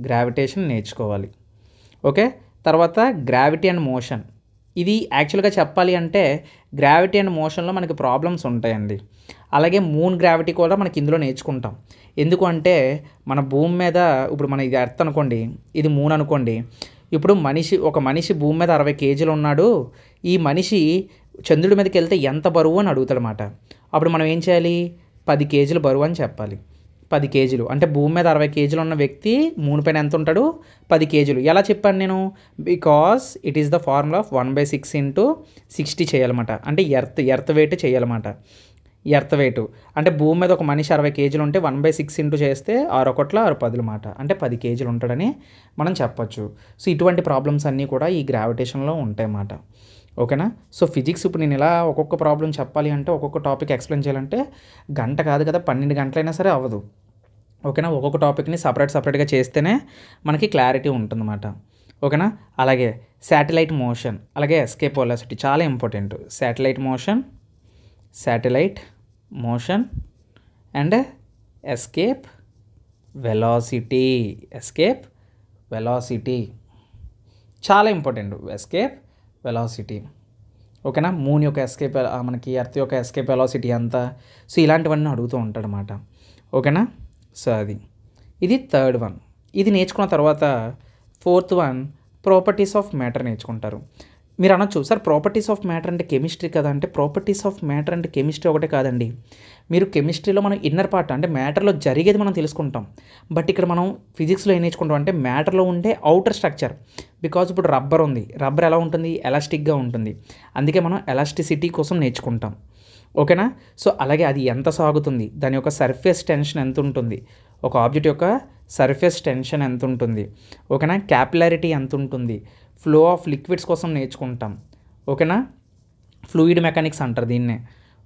గ్రావిటేషన్ నేర్చుకోవాలి. ఓకే, తర్వాత గ్రావిటీ అండ్ మోషన్. ఇది యాక్చువల్గా చెప్పాలి అంటే గ్రావిటీ అండ్ మోషన్లో మనకి ప్రాబ్లమ్స్ ఉంటాయండి. అలాగే మూన్ గ్రావిటీ కూడా మనకి ఇందులో నేర్చుకుంటాం. ఎందుకు అంటే మన భూమి మీద ఇప్పుడు మన ఇది ఎర్త్ అనుకోండి, ఇది మూన్ అనుకోండి. ఇప్పుడు ఒక మనిషి భూమి మీద 60 కేజీలు ఉన్నాడు, ఈ మనిషి చంద్రుడి మీదకి వెళ్తే ఎంత బరువు అని అడుగుతాడనమాట. అప్పుడు మనం ఏం చేయాలి? 10 కేజీలు బరువు అని చెప్పాలి. 10 కేజీలు అంటే భూమి మీద 60 కేజీలు ఉన్న వ్యక్తి మూన్ పైన ఎంత ఉంటాడు? 10 కేజీలు. ఎలా చెప్పాను నేను? Because it is the formula of 1/6 × 60 చేయాలన్నమాట. అంటే ఎర్త్ వెయిట్ చేయాలన్నమాట. ఎర్త్ వెయిట్ అంటే భూమి మీద ఒక మనిషి 60 కేజీలు ఉంటే 1/6 చేస్తే 6 1 6 10 మాట, అంటే 10 కేజీలు ఉంటాడని మనం చెప్పచ్చు. సో ఇటువంటి ప్రాబ్లమ్స్ అన్నీ కూడా ఈ గ్రావిటేషన్లో ఉంటాయన్నమాట. ఓకేనా? సో ఫిజిక్స్ ఇప్పుడు నేను ఇలా ఒక్కొక్క ప్రాబ్లం చెప్పాలి అంటే, ఒక్కొక్క టాపిక్ ఎక్స్ప్లెయిన్ చేయాలంటే గంట కాదు కదా, 12 గంటలైనా సరే అవ్వదు. ఓకేనా? ఒక్కొక్క టాపిక్ని సపరేట్గా చేస్తేనే మనకి క్లారిటీ ఉంటుందన్నమాట. ఓకేనా? అలాగే శాటిలైట్ మోషన్, అలాగే ఎస్కేప్ వెలాసిటీ చాలా important. Satellite motion and escape velocity చాలా ఇంపార్టెంట్. ఎస్కేప్ వెలాసిటీ, ఓకేనా? మూన్ యొక్క ఎస్కేప్, మనకి ఎర్త్ యొక్క ఎస్కేప్ వెలాసిటీ ఎంత, సో ఇలాంటివన్నీ అడుగుతూ ఉంటాడనమాట. ఓకేనా? సో ఇది థర్డ్ వన్. ఇది నేర్చుకున్న తర్వాత fourth one properties of matter నేర్చుకుంటారు. మీరు అనొచ్చు సార్ ప్రాపర్టీస్ ఆఫ్ మ్యాటర్ అంటే కెమిస్ట్రీ కదా అంటే ప్రాపర్టీస్ ఆఫ్ మ్యాటర్ అంటే కెమిస్ట్రీ ఒకటే కాదండి. మీరు కెమిస్ట్రీలో మనం ఇన్నర్ పార్ట్ అంటే మ్యాటర్లో జరిగేది మనం తెలుసుకుంటాం. బట్ ఇక్కడ మనం ఫిజిక్స్లో ఏం నేర్చుకుంటాం అంటే మ్యాటర్లో ఉండే అవుటర్ స్ట్రక్చర్. బికాజ్ ఇప్పుడు రబ్బర్ ఉంది, రబ్బర్ ఎలా ఉంటుంది, ఎలాస్టిక్గా ఉంటుంది. అందుకే మనం ఎలాస్టిసిటీ కోసం నేర్చుకుంటాం. ఓకేనా. సో అలాగే అది ఎంత సాగుతుంది, దాని యొక్క సర్ఫేస్ టెన్షన్ ఎంత ఉంటుంది, ఒక ఆబ్జెక్ట్ యొక్క సర్ఫేస్ టెన్షన్ ఎంత ఉంటుంది, ఓకేనా, క్యాపిలారిటీ ఎంత ఉంటుంది, ఫ్లో ఆఫ్ లిక్విడ్స్ కోసం నేర్చుకుంటాం. ఓకేనా. ఫ్లూయిడ్ మెకానిక్స్ అంటారు దీన్నే.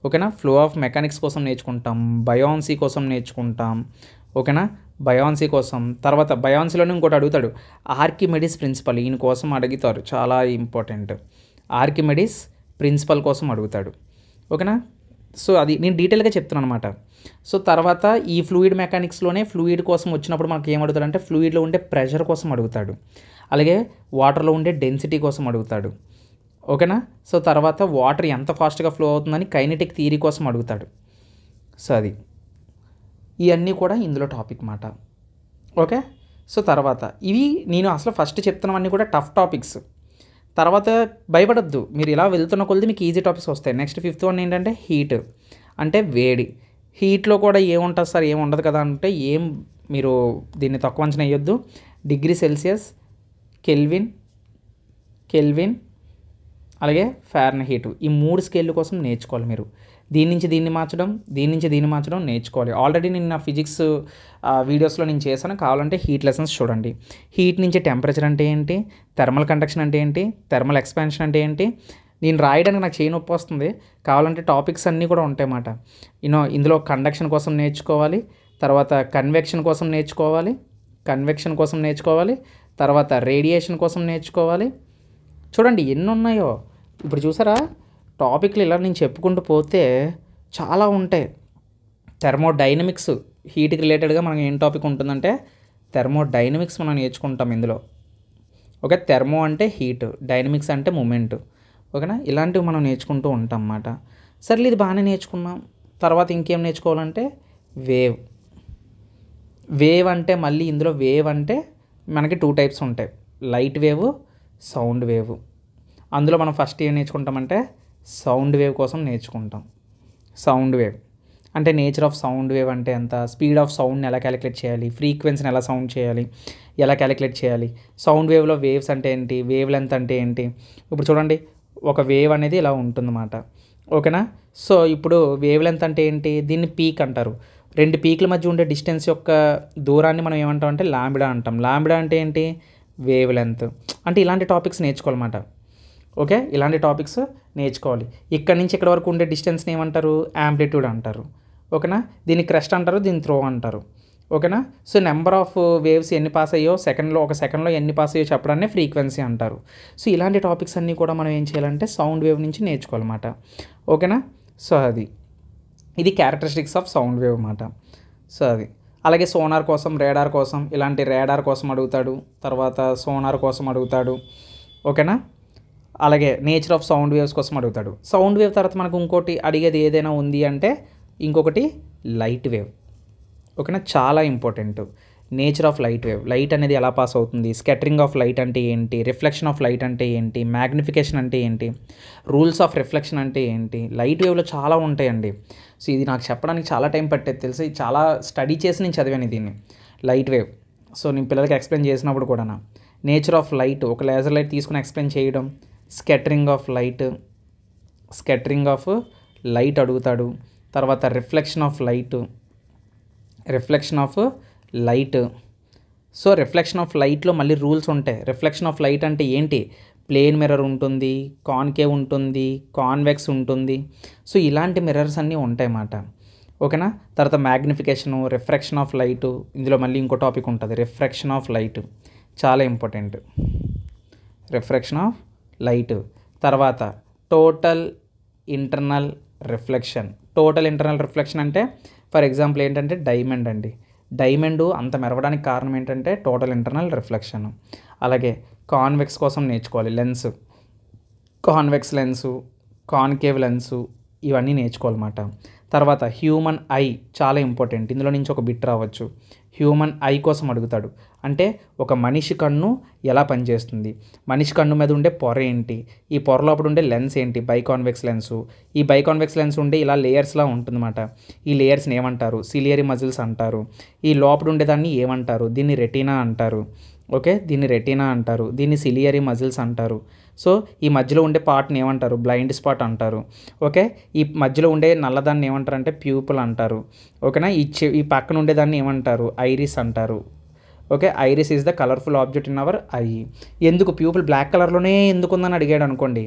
ఓకేనా. ఫ్లో ఆఫ్ మెకానిక్స్ కోసం నేర్చుకుంటాం, బయాన్సీ కోసం నేర్చుకుంటాం. ఓకేనా. బయాన్సీ కోసం తర్వాత బయాన్సీలోనే ఇంకోటి అడుగుతాడు, ఆర్కిమెడిస్ ప్రిన్సిపల్. ఈయన కోసం అడుగుతారు, చాలా ఇంపార్టెంట్. ఆర్కిమెడిస్ ప్రిన్సిపల్ కోసం అడుగుతాడు. ఓకేనా. సో అది నేను డీటెయిల్గా చెప్తున్నాను అనమాట. సో తర్వాత ఈ ఫ్లూయిడ్ మెకానిక్స్లోనే ఫ్లూయిడ్ కోసం వచ్చినప్పుడు మనకి ఏం అడుగుతాడంటే ఫ్లూయిడ్లో ఉండే ప్రెషర్ కోసం అడుగుతాడు, అలాగే వాటర్లో ఉండే డెన్సిటీ కోసం అడుగుతాడు. ఓకేనా. సో తర్వాత వాటర్ ఎంత ఫాస్ట్గా ఫ్లో అవుతుందని కైనెటిక్ థియరీ కోసం అడుగుతాడు. సో అది ఇవన్నీ కూడా ఇందులో టాపిక్ మాట. ఓకే. సో తర్వాత ఇవి నేను అసలు ఫస్ట్ చెప్తున్నవన్నీ కూడా టఫ్ టాపిక్స్. తర్వాత భయపడద్దు, మీరు ఇలా వెళ్తున్న కొద్ది మీకు ఈజీ టాపిక్స్ వస్తాయి. నెక్స్ట్ 5th వన్ ఏంటంటే హీట్ అంటే వేడి. హీట్లో కూడా ఏముంటుంది సార్, ఏం ఉండదు కదా అంటే మీరు దీన్ని తక్కువ అంచనా వేయొద్దు. డిగ్రీ సెల్సియస్, కెల్విన్ అలాగే ఫారెన్హీట్, ఈ 3 స్కేళ్ళ కోసం నేర్చుకోవాలి మీరు. దీని నుంచి దీన్ని మార్చడం, దీని నుంచి దీన్ని మార్చడం నేర్చుకోవాలి. ఆల్రెడీ నేను నా ఫిజిక్స్ వీడియోస్లో నేను చేశాను, కావాలంటే హీట్ లెసన్స్ చూడండి. హీట్ నుంచి టెంపరేచర్ అంటే ఏంటి, థర్మల్ కండక్షన్ అంటే ఏంటి, థర్మల్ ఎక్స్పాన్షన్ అంటే ఏంటి. నేను రాయడానికి నాకు చేయి నొప్పి వస్తుంది, కావాలంటే టాపిక్స్ అన్నీ కూడా ఉంటాయన్నమాట. ఇందులో కండక్షన్ కోసం నేర్చుకోవాలి, తర్వాత కన్వెక్షన్ కోసం నేర్చుకోవాలి, తర్వాత రేడియేషన్ కోసం నేర్చుకోవాలి. చూడండి ఎన్ని ఉన్నాయో. ఇప్పుడు చూసారా టాపిక్లు ఇలా నేను చెప్పుకుంటూ పోతే చాలా ఉంటాయి. థర్మోడైనమిక్స్, హీట్కి రిలేటెడ్గా మనకి ఏం టాపిక్ ఉంటుందంటే థర్మోడైనమిక్స్ మనం నేర్చుకుంటాం ఇందులో. ఓకే. థర్మో అంటే హీట్, డైనమిక్స్ అంటే మూమెంట్. ఓకేనా. ఇలాంటివి మనం నేర్చుకుంటూ ఉంటాం అన్నమాట. సర్లే ఇది బాగానే నేర్చుకున్నాం. తర్వాత ఇంకేం నేర్చుకోవాలంటే వేవ్ అంటే మళ్ళీ ఇందులో వేవ్ అంటే మనకి 2 టైప్స్ ఉంటాయి, లైట్ వేవ్, సౌండ్ వేవ్. అందులో మనం ఫస్ట్ ఏం నేర్చుకుంటామంటే సౌండ్ వేవ్ కోసం నేర్చుకుంటాం. సౌండ్ వేవ్ అంటే నేచర్ ఆఫ్ సౌండ్ వేవ్ అంటే ఎంత, స్పీడ్ ఆఫ్ సౌండ్ని ఎలా క్యాలిక్యులేట్ చేయాలి, ఫ్రీక్వెన్సీని ఎలా సౌండ్ చేయాలి, ఎలా క్యాలిక్యులేట్ చేయాలి, సౌండ్ వేవ్లో వేవ్స్ అంటే ఏంటి, వేవ్ లెంత్ అంటే ఏంటి. ఇప్పుడు చూడండి ఒక వేవ్ అనేది ఇలా ఉంటుందన్నమాట. ఓకేనా. సో ఇప్పుడు వేవ్ లెంత్ అంటే ఏంటి, దీన్ని పీక్ అంటారు. 2 పీక్ల మధ్య ఉండే డిస్టెన్స్ యొక్క దూరాన్ని మనం ఏమంటాం అంటే లాంబ్డా అంటాం. లాంబ్డా అంటే ఏంటి, వేవ్ లెంత్. అంటే ఇలాంటి టాపిక్స్ నేర్చుకోవాలన్నమాట. ఓకే. ఇలాంటి టాపిక్స్ నేర్చుకోవాలి. ఇక్కడ నుంచి ఇక్కడ వరకు ఉండే డిస్టెన్స్ని ఏమంటారు, యాంప్లిట్యూడ్ అంటారు. ఓకేనా. దీన్ని క్రెస్ట్ అంటారు, దీన్ని త్రో అంటారు. ఓకేనా. సో నెంబర్ ఆఫ్ వేవ్స్ ఎన్ని పాస్ అయ్యో ఒక సెకండ్లో ఎన్ని పాస్ అయ్యో చెప్పడాన్ని ఫ్రీక్వెన్సీ అంటారు. సో ఇలాంటి టాపిక్స్ అన్నీ కూడా మనం ఏం చేయాలంటే సౌండ్ వేవ్ నుంచి నేర్చుకోవాలన్నమాట. ఓకేనా. సో ఇది క్యారెక్టరిస్టిక్స్ ఆఫ్ సౌండ్ వేవ్ అన్నమాట. సో అలాగే సోనార్ కోసం, రేడార్ కోసం, ఇలాంటి రేడార్ కోసం అడుగుతాడు, తర్వాత సోనార్ కోసం అడుగుతాడు. ఓకేనా. అలాగే నేచర్ ఆఫ్ సౌండ్ వేవ్స్ కోసం అడుగుతాడు. సౌండ్ వేవ్ తర్వాత మనకు ఇంకోటి అడిగేది ఏదైనా ఉంది అంటే ఇంకొకటి లైట్ వేవ్. ఓకేనా. చాలా important. Nature of light wave, light అనేది ఎలా పాస్ అవుతుంది, స్కాటరింగ్ ఆఫ్ లైట్ అంటే ఏంటి, రిఫ్లెక్షన్ ఆఫ్ లైట్ అంటే ఏంటి, మ్యాగ్నిఫికేషన్ అంటే ఏంటి, రూల్స్ ఆఫ్ రిఫ్లెక్షన్ అంటే ఏంటి. లైట్ వేవ్లో చాలా ఉంటాయండి. సో ఇది నాకు చెప్పడానికి చాలా టైం పట్టేది తెలిసి, చాలా స్టడీ చేసి నేను చదివాను దీన్ని లైట్ వేవ్. సో నేను పిల్లలకి ఎక్స్ప్లెయిన్ చేసినప్పుడు కూడా నేచర్ ఆఫ్ లైట్, ఒక లేజర్ లైట్ తీసుకుని ఎక్స్ప్లెయిన్ చేయడం, స్కాటరింగ్ ఆఫ్ లైట్ అడుగుతాడు. తర్వాత reflection of light. So reflection of లైట్లో మళ్ళీ రూల్స్ ఉంటాయి. రిఫ్లెక్షన్ ఆఫ్ లైట్ అంటే ఏంటి, ప్లేన్ మిర్రర్ ఉంటుంది, కాన్కేవ్ ఉంటుంది, కాన్వెక్స్ ఉంటుంది. సో ఇలాంటి మిర్రర్స్ అన్నీ ఉంటాయన్నమాట. ఓకేనా. తర్వాత మ్యాగ్నిఫికేషను, రిఫ్రాక్షన్ ఆఫ్ లైటు, ఇందులో మళ్ళీ ఇంకో టాపిక్ ఉంటుంది రిఫ్రాక్షన్ ఆఫ్ లైట్, చాలా ఇంపార్టెంట్. Refraction of light. తర్వాత total internal reflection. Total internal reflection అంటే ఫర్ ఎగ్జాంపుల్ ఏంటంటే డైమండ్ అండి. డైమండ్ అంత మెరవడానికి కారణం ఏంటంటే టోటల్ ఇంటర్నల్ రిఫ్లెక్షన్. అలాగే కాన్వెక్స్ కోసం నేర్చుకోవాలి, lens, convex lens, concave lens, ఇవన్నీ నేర్చుకోవాలన్నమాట. తర్వాత హ్యూమన్ ఐ చాలా ఇంపార్టెంట్, ఇందులో నుంచి ఒక బిట్ రావచ్చు. హ్యూమన్ ఐ కోసం అడుగుతాడు, అంటే ఒక మనిషి కన్ను ఎలా పనిచేస్తుంది, మనిషి కన్ను మీద ఉండే పొర ఏంటి, ఈ పొర లోపల ఉండే లెన్స్ ఏంటి, బైకాన్వెక్స్ లెన్సు. ఈ బైకాన్వెక్స్ లెన్స్ ఉండే ఇలా లేయర్స్లా ఉంటుందన్నమాట. ఈ లేయర్స్ని ఏమంటారు, సిలియరీ మజిల్స్ అంటారు. ఈ లోపల ఉండేదాన్ని ఏమంటారు, దీన్ని రెటీనా అంటారు. ఓకే, దీన్ని రెటీనా అంటారు, దీన్ని సిలియరీ మజిల్స్ అంటారు. సో ఈ మధ్యలో ఉండే పార్ట్ని ఏమంటారు, బ్లైండ్ స్పాట్ అంటారు. ఓకే, ఈ మధ్యలో ఉండే నల్లదాన్ని ఏమంటారు అంటే ప్యూపుల్ అంటారు. ఓకేనా, ఈ పక్కన ఉండేదాన్ని ఏమంటారు, ఐరిస్ అంటారు. Okay, iris is the colourful object in our eye. ఎందుకు ప్యూపుల్ బ్లాక్ కలర్లోనే ఎందుకు ఉందని అడిగాడు అనుకోండి,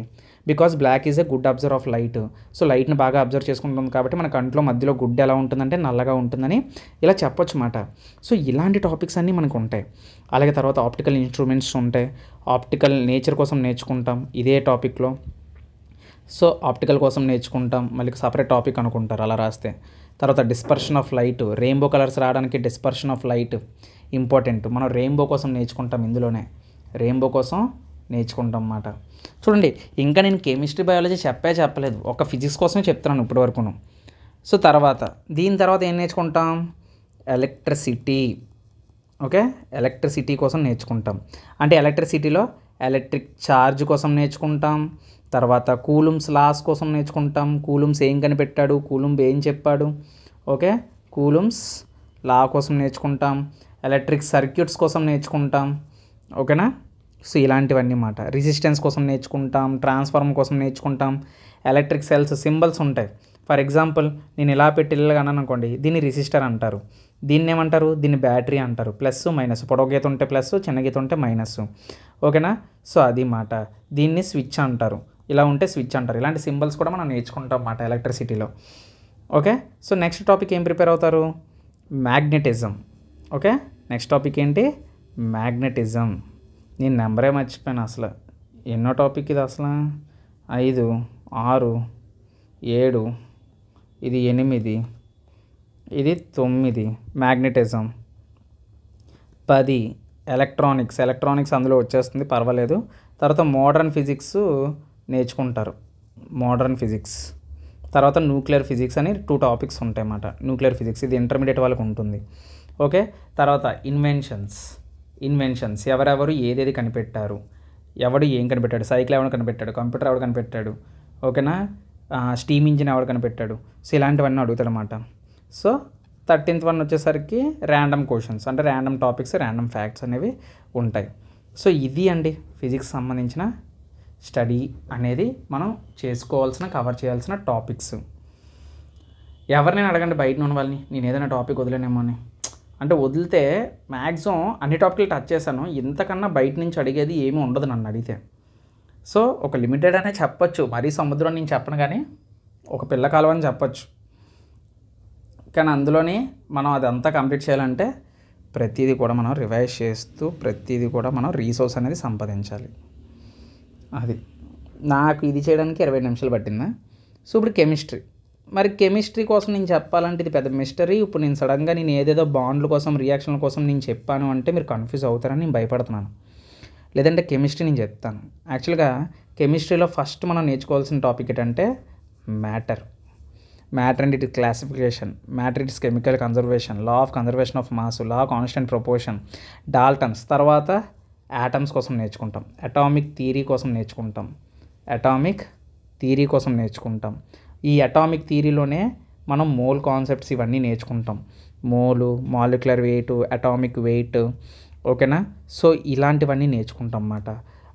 because black is a good absorb of light. So లైట్ని బాగా అబ్జర్వ్ చేసుకుంటుంది కాబట్టి మన కంట్లో మధ్యలో గుడ్డ ఎలా ఉంటుందంటే నల్లగా ఉంటుందని ఇలా చెప్పొచ్చు అన్నమాట. సో ఇలాంటి టాపిక్స్ అన్నీ మనకు ఉంటాయి. అలాగే తర్వాత ఆప్టికల్ ఇన్స్ట్రుమెంట్స్ ఉంటాయి, ఆప్టికల్ నేచర్ కోసం నేర్చుకుంటాం ఇదే టాపిక్లో. సో ఆప్టికల్ కోసం నేర్చుకుంటాం, మళ్ళీ సపరేట్ టాపిక్ అనుకుంటారు అలా రాస్తే. తర్వాత dispersion of light, rainbow colours రావడానికి డిస్పర్షన్ ఆఫ్ లైట్ ఇంపార్టెంట్. మనం రెయిన్బో కోసం నేర్చుకుంటాం, ఇందులోనే రెయిన్బో కోసం నేర్చుకుంటాం అన్నమాట. చూడండి, ఇంకా నేను కెమిస్ట్రీ బయాలజీ చెప్పలేదు, ఒక ఫిజిక్స్ కోసమే చెప్తున్నాను ఇప్పటి వరకును. సో తర్వాత దీని తర్వాత ఏం నేర్చుకుంటాం, ఎలక్ట్రిసిటీ. ఓకే, ఎలక్ట్రిసిటీ కోసం నేర్చుకుంటాం, అంటే ఎలక్ట్రిసిటీలో ఎలక్ట్రిక్ ఛార్జ్ కోసం నేర్చుకుంటాం. తర్వాత కూలుమ్స్ లాస్ కోసం నేర్చుకుంటాం, కూలుమ్స్ ఏం కనిపెట్టాడు, కూలుంబ్ ఏం చెప్పాడు. ఓకే, కూలుమ్స్ లా కోసం నేర్చుకుంటాం, ఎలక్ట్రిక్ సర్క్యూట్స్ కోసం నేర్చుకుంటాం. ఓకేనా, సో ఇలాంటివన్నీ మాట. రెసిస్టెన్స్ కోసం నేర్చుకుంటాం, ట్రాన్స్ఫార్మర్ కోసం నేర్చుకుంటాం. ఎలక్ట్రిక్ సెల్స్ సింబల్స్ ఉంటాయి. ఫర్ ఎగ్జాంపుల్ నేను ఇలా పెట్టి అన్నాను అనుకోండి, దీన్ని రెసిస్టర్ అంటారు. దీన్ని ఏమంటారు, దీన్ని బ్యాటరీ అంటారు. ప్లస్ మైనస్, పొడవు గీత ఉంటే ప్లస్, చిన్న గీత ఉంటే మైనస్. ఓకేనా, సో అది మాట. దీన్ని స్విచ్ అంటారు, ఇలా ఉంటే స్విచ్ అంటారు. ఇలాంటి సింబల్స్ కూడా మనం నేర్చుకుంటాం అన్నమాట ఎలక్ట్రిసిటీలో. ఓకే, సో నెక్స్ట్ టాపిక్ ఏం ప్రిపేర్ అవుతారు, మ్యాగ్నెటిజం. ఓకే, నెక్స్ట్ టాపిక్ ఏంటి, మ్యాగ్నెటిజం. నేను నెంబరే మర్చిపోయాను అసలు, ఎన్నో టాపిక్ ఇది అసలు, 5, 6, 7, ఇది 8, ఇది 9 మ్యాగ్నెటిజం. 10 ఎలక్ట్రానిక్స్ అందులో వచ్చేస్తుంది, పర్వాలేదు. తర్వాత మోడర్న్ ఫిజిక్స్ నేర్చుకుంటారు, మోడర్న్ ఫిజిక్స్. తర్వాత న్యూక్లియర్ ఫిజిక్స్ అని 2 టాపిక్స్ ఉంటాయి అన్నమాట. న్యూక్లియర్ ఫిజిక్స్ ఇది ఇంటర్మీడియట్ వాళ్ళకు ఉంటుంది. ఓకే, తర్వాత ఇన్వెన్షన్స్ ఎవరెవరు ఏదేది కనిపెట్టారు, ఎవడు ఏం కనిపెట్టాడు, సైకిల్ ఎవడు కనిపెట్టాడు, కంప్యూటర్ ఎవడు కనిపెట్టాడు. ఓకేనా, స్టీమ్ ఇంజిన్ ఎవడు కనిపెట్టాడు. సో ఇలాంటివన్నీ అడుగుతాడు అన్నమాట. సో 13th వన్ వచ్చేసరికి ర్యాండమ్ క్వశ్చన్స్, అంటే ర్యాండమ్ టాపిక్స్, ర్యాండమ్ ఫ్యాక్ట్స్ అనేవి ఉంటాయి. సో ఇది అండి ఫిజిక్స్ సంబంధించిన స్టడీ అనేది మనం చేసుకోవాల్సిన, కవర్ చేయాల్సిన టాపిక్స్. ఎవరినైనా అడగండి బయట ఉన్న వాళ్ళని, నేను ఏదైనా టాపిక్ వదిలేనేమో అని. అంటే వదిలితే మ్యాక్సిమం అన్ని టాపిక్లు టచ్ చేశాను, ఇంతకన్నా బయట నుంచి అడిగేది ఏమీ ఉండదు నన్ను అడిగితే. సో ఒక లిమిటెడ్ అనే చెప్పొచ్చు, మరీ సముద్రం నేను చెప్పను, కానీ ఒక పిల్ల కాలువ అని చెప్పొచ్చు. కానీ అందులోని మనం అదంతా కంప్లీట్ చేయాలంటే ప్రతిదీ కూడా మనం రివైజ్ చేస్తూ, ప్రతిదీ కూడా మనం రీసోర్స్ అనేది సంపాదించాలి. అది నాకు ఇది చేయడానికి 20 నిమిషాలు పట్టిందా. సో ఇప్పుడు కెమిస్ట్రీ కోసం నేను చెప్పాలంటే ఇది పెద్ద మిస్టరీ. ఇప్పుడు నేను సడన్గా నేను ఏదేదో బాండ్ల కోసం, రియాక్షన్ల కోసం నేను చెప్పాను అంటే మీరు కన్ఫ్యూజ్ అవుతారని నేను భయపడుతున్నాను. లేదంటే కెమిస్ట్రీ నేను చెప్తాను. యాక్చువల్గా కెమిస్ట్రీలో ఫస్ట్ మనం నేర్చుకోవాల్సిన టాపిక్ ఏంటంటే matter and it classification, matter it's chemical conservation, law of conservation of mass, law constant proportion, Dalton's. తర్వాత యాటమ్స్ కోసం నేర్చుకుంటాం, అటామిక్ థియరీ కోసం నేర్చుకుంటాం. ఈ అటామిక్ థియరీలోనే మనం మోల్ కాన్సెప్ట్స్ ఇవన్నీ నేర్చుకుంటాం, మోలు, మాలిక్యులర్ వెయిట్, అటామిక్ వెయిట్. ఓకేనా, సో ఇలాంటివన్నీ నేర్చుకుంటాం అన్నమాట.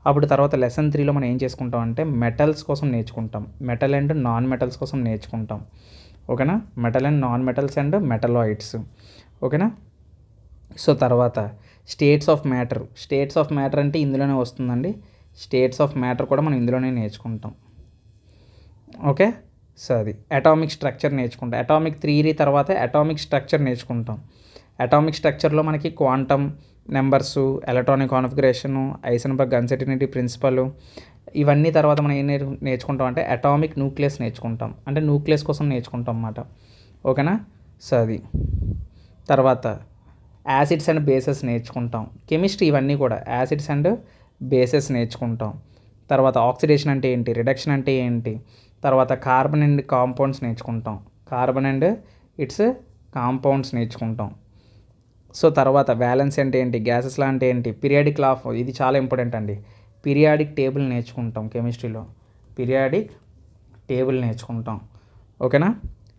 అప్పుడు తర్వాత లెసన్ 3లో మనం ఏం చేసుకుంటాం అంటే మెటల్స్ కోసం నేర్చుకుంటాం, మెటల్ అండ్ నాన్ మెటల్స్ కోసం నేర్చుకుంటాం. ఓకేనా, metal and non metals and metalloids. ఓకేనా, సో తర్వాత స్టేట్స్ ఆఫ్ మ్యాటర్ అంటే ఇందులోనే వస్తుందండి. స్టేట్స్ ఆఫ్ మ్యాటర్ కూడా మనం ఇందులోనే నేర్చుకుంటాం. ఓకే, సో అది అటామిక్ స్ట్రక్చర్ నేర్చుకుంటాం. అటామిక్ థియరీ తర్వాత అటామిక్ స్ట్రక్చర్ నేర్చుకుంటాం. అటామిక్ స్ట్రక్చర్లో మనకి quantum numbers, electronic configuration, Heisenberg uncertainty principle, ఇవన్నీ తర్వాత మనం ఏం నేర్చుకుంటాం అంటే అటామిక్ న్యూక్లియస్ నేర్చుకుంటాం, అంటే న్యూక్లియస్ కోసం నేర్చుకుంటాం అన్నమాట. ఓకేనా, సో అది తర్వాత యాసిడ్స్ అండ్ బేసెస్ నేర్చుకుంటాం. కెమిస్ట్రీ ఇవన్నీ కూడా యాసిడ్స్ అండ్ బేసెస్ నేర్చుకుంటాం. తర్వాత ఆక్సిడేషన్ అంటే ఏంటి, రిడక్షన్ అంటే ఏంటి, తర్వాత కార్బన్ అండ్ కాంపౌండ్స్ నేర్చుకుంటాం. కార్బన్ అండ్ ఇట్స్ కాంపౌండ్స్ నేర్చుకుంటాం. సో తర్వాత వ్యాలెన్స్ అంటే ఏంటి, గ్యాసెస్లా అంటే ఏంటి, పీరియాడిక్ లా ఆఫ్, ఇది చాలా ఇంపార్టెంట్ అండి. పీరియాడిక్ టేబుల్ నేర్చుకుంటాం కెమిస్ట్రీలో, పీరియాడిక్ టేబుల్ నేర్చుకుంటాం. ఓకేనా.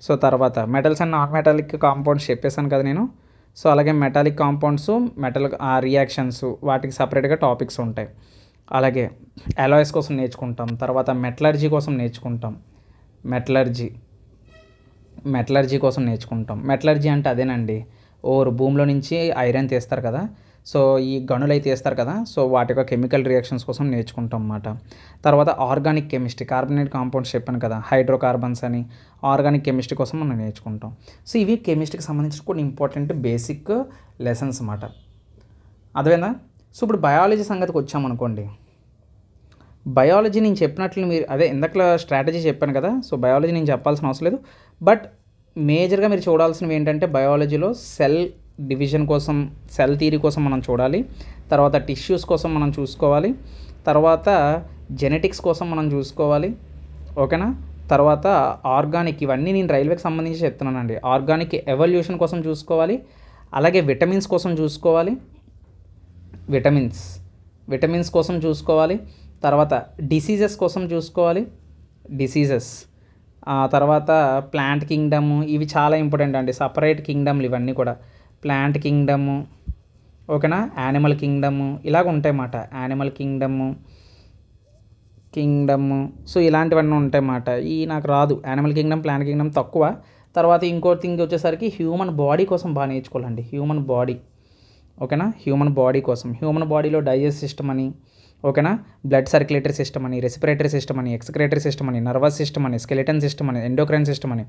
సో తర్వాత metals and non metallic compounds చెప్పేసాను కదా నేను. సో అలాగే మెటాలిక్ కాంపౌండ్స్, మెటల్ రియాక్షన్స్, వాటికి సపరేట్గా టాపిక్స్ ఉంటాయి. అలాగే అలాయ్స్ కోసం నేర్చుకుంటాం. తర్వాత మెటలర్జీ కోసం నేర్చుకుంటాం. మెటలర్జీ కోసం నేర్చుకుంటాం. మెటలర్జీ అంటే అదేనండి, భూమిలో నుంచి ఐరన్ తీస్తారు కదా, సో ఈ గనులు అయితే తీస్తారు కదా, సో వాటి యొక్క కెమికల్ రియాక్షన్స్ కోసం నేర్చుకుంటాం అన్నమాట. తర్వాత ఆర్గానిక్ కెమిస్ట్రీ, కార్బనేట్ కాంపౌండ్స్ చెప్పాను కదా, హైడ్రోకార్బన్స్ అని, ఆర్గానిక్ కెమిస్ట్రీ కోసం మనం నేర్చుకుంటాం. సో ఇవి కెమిస్ట్రీకి సంబంధించిన కొన్ని ఇంపార్టెంట్ బేసిక్ లెసన్స్ అన్నమాట. అదేనా. సో ఇప్పుడు బయాలజీ సంగతికి వచ్చామనుకోండి. బయాలజీ నేను చెప్పినట్లు మీరు అదే ఇందాక స్ట్రాటజీ చెప్పాను కదా, సో బయాలజీ నేను చెప్పాల్సిన అవసరం లేదు. బట్ మేజర్గా మీరు చూడాల్సినవి ఏంటంటే బయాలజీలో సెల్ డివిజన్ కోసం, సెల్ థియరీ కోసం మనం చూడాలి. తర్వాత టిష్యూస్ కోసం మనం చూసుకోవాలి. తర్వాత జెనెటిక్స్ కోసం మనం చూసుకోవాలి. ఓకేనా. తర్వాత ఆర్గానిక్, ఇవన్నీ నేను రైల్వేకి సంబంధించి చెప్తున్నానండి. ఆర్గానిక్ ఎవల్యూషన్ కోసం చూసుకోవాలి. అలాగే విటమిన్స్ కోసం చూసుకోవాలి. విటమిన్స్ కోసం చూసుకోవాలి. తర్వాత డిసీజెస్ కోసం చూసుకోవాలి. తర్వాత ప్లాంట్ కింగ్డమ్, ఇవి చాలా ఇంపార్టెంట్ అండి. సపరేట్ కింగ్డమ్లు ఇవన్నీ కూడా. ప్లాంట్ కింగ్డము, ఓకేనా, యానిమల్ కింగ్డము, ఇలాగ ఉంటాయి అన్నమాట. Animal kingdom. సో ఇలాంటివన్నీ ఉంటాయి అన్నమాట. ఈ నాకు రాదు, యానిమల్ కింగ్డమ్, ప్లాంట్ కింగ్డమ్ తక్కువ. తర్వాత ఇంకో థింగ్ వచ్చేసరికి హ్యూమన్ బాడీ కోసం బాగా నేర్చుకోవాలండి. హ్యూమన్ బాడీ, ఓకేనా, హ్యూమన్ బాడీ కోసం. హ్యూమన్ బాడీలో డైజెస్ట్ సిస్టమ్ అని, ఓకేనా, బ్లడ్ సర్క్యులేటరీ సిస్టమ్ అని, రెస్పిరేటరీ సిస్టమ్ అని, ఎక్స్క్రేటరీ సిస్టమ్ అని, నర్వస్ సిస్టమ్ అని, స్కెలిటన్ సిస్టమ్ అని, ఎండోక్రైన్ సిస్టమ్ అని,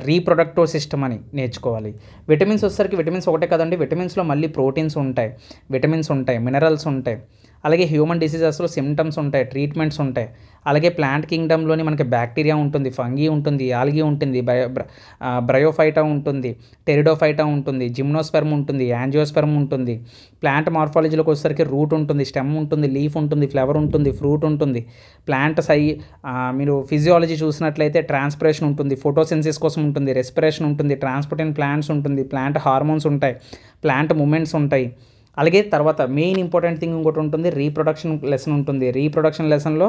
రీప్రొడక్టివ్ సిస్టమ్ అని నేర్చుకోవాలి. విటమిన్స్ వచ్చేసరికి విటమిన్స్ ఒకటే కదండి, విటమిన్స్లో మళ్ళీ ప్రోటీన్స్ ఉంటాయి, విటమిన్స్ ఉంటాయి, మినరల్స్ ఉంటాయి. అలాగే హ్యూమన్ డిసీజెస్లో సిమ్టమ్స్ ఉంటాయి, ట్రీట్మెంట్స్ ఉంటాయి. అలాగే ప్లాంట్ కింగ్డమ్లోని మనకి బ్యాక్టీరియా ఉంటుంది, ఫంగీ ఉంటుంది, ఆల్గీ ఉంటుంది, బ్రయోఫైటా ఉంటుంది, టెరిడోఫైటా ఉంటుంది, జిమ్నోస్పెర్మ్ ఉంటుంది, యాంజియోస్పెర్మ్ ఉంటుంది. ప్లాంట్ మార్ఫాలజీలోకి వచ్చేసరికి రూట్ ఉంటుంది, స్టెమ్ ఉంటుంది, లీఫ్ ఉంటుంది, ఫ్లవర్ ఉంటుంది, ఫ్రూట్ ఉంటుంది. ప్లాంట్ మీరు ఫిజియాలజీ చూసినట్లయితే ట్రాన్స్పిరేషన్ ఉంటుంది, ఫోటోసిన్సిస్ కోసం ఉంటుంది, రెస్పిరేషన్ ఉంటుంది, ట్రాన్స్పోర్ట్ ఇన్ ప్లాంట్స్ ఉంటుంది, ప్లాంట్ హార్మోన్స్ ఉంటాయి, ప్లాంట్ మూమెంట్స్ ఉంటాయి. అలాగే తర్వాత మెయిన్ ఇంపార్టెంట్ థింగ్ ఇంకోటి ఉంటుంది, రీప్రొడక్షన్ లెసన్ ఉంటుంది. రీప్రొడక్షన్ లెసన్లో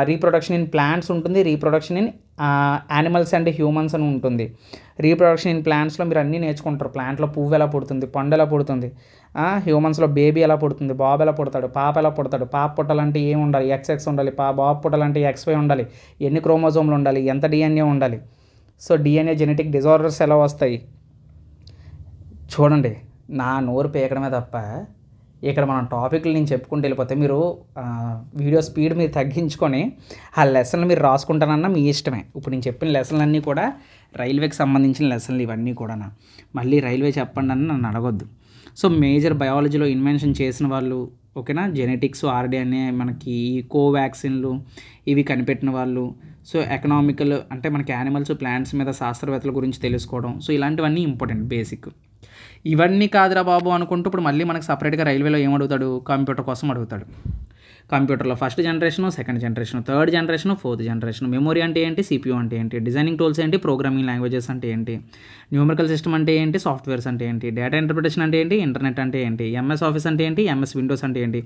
రీప్రొడక్షన్ ఇన్ ప్లాంట్స్ ఉంటుంది, reproduction in animals and humans అని ఉంటుంది. రీప్రొడక్షన్ ఇన్ ప్లాంట్స్లో మీరు అన్నీ నేర్చుకుంటారు. ప్లాంట్లో పువ్వు ఎలా పుడుతుంది, పండు ఎలా పుడుతుంది, హ్యూమన్స్లో బేబీ ఎలా పుడుతుంది, బాబు ఎలా పుడతాడు, పాప ఎలా పుడతాడు, పాప పుట్టాలంటే ఏం ఉండాలి, XX ఉండాలి, బాబు పుట్టాలంటే XY ఉండాలి, ఎన్ని క్రోమోజోమ్లు ఉండాలి, ఎంత DNA ఉండాలి, సో DNA జెనెటిక్ డిజార్డర్స్ ఎలా వస్తాయి. చూడండి, నా నోరు పేకడమే తప్ప ఇక్కడ మనం టాపిక్లు నేను చెప్పుకుంటూ వెళ్ళిపోతే మీరు వీడియో స్పీడ్ మీరు తగ్గించుకొని ఆ లెసన్లు మీరు రాసుకుంటానన్నా మీ ఇష్టమే. ఇప్పుడు నేను చెప్పిన లెసన్లన్నీ కూడా రైల్వేకి సంబంధించిన లెసన్లు ఇవన్నీ కూడా. మళ్ళీ రైల్వే చెప్పండి అని నన్ను అడగొద్దు. సో మేజర్ బయాలజీలో ఇన్వెన్షన్ చేసిన వాళ్ళు, ఓకేనా, జెనెటిక్స్, RNA, మనకి కోవాక్సిన్లు ఇవి కనిపెట్టిన వాళ్ళు. సో ఎకనామికల్ అంటే మనకి యానిమల్స్, ప్లాంట్స్ మీద శాస్త్రవేత్తల గురించి తెలుసుకోవడం. సో ఇలాంటివన్నీ ఇంపార్టెంట్ బేసిక్. ఇవన్నీ కాదురా బాబు అనుకుంటూ ఇప్పుడు మళ్ళీ మనకు సపరేట్గా రైల్వేలో ఏమడుగుతాడు, కంప్యూటర్ కోసం అడుగుతాడు. కంప్యూటర్లో first generation, second generation, third generation, fourth generation. Memory అంటే ఏంటి, CPU అంటే ఏంటి, డిజైనింగ్ టూల్స్ ఏంటి, ప్రోగ్రామింగ్ లాంగ్వేజెస్ అంటే ఏంటి, న్యూమరికల్ సిస్టమ్ అంటే ఏంటి, సాఫ్ట్వేర్స్ అంటే ఏంటి, డేటా ఇంటర్ప్రిటేషన్ అంటే ఏంటి, ఇంటర్నెట్ అంటే ఏంటి, MS ఆఫీస్ అంటే ఏంటి, MS విండోస్ అంటే ఏంటి.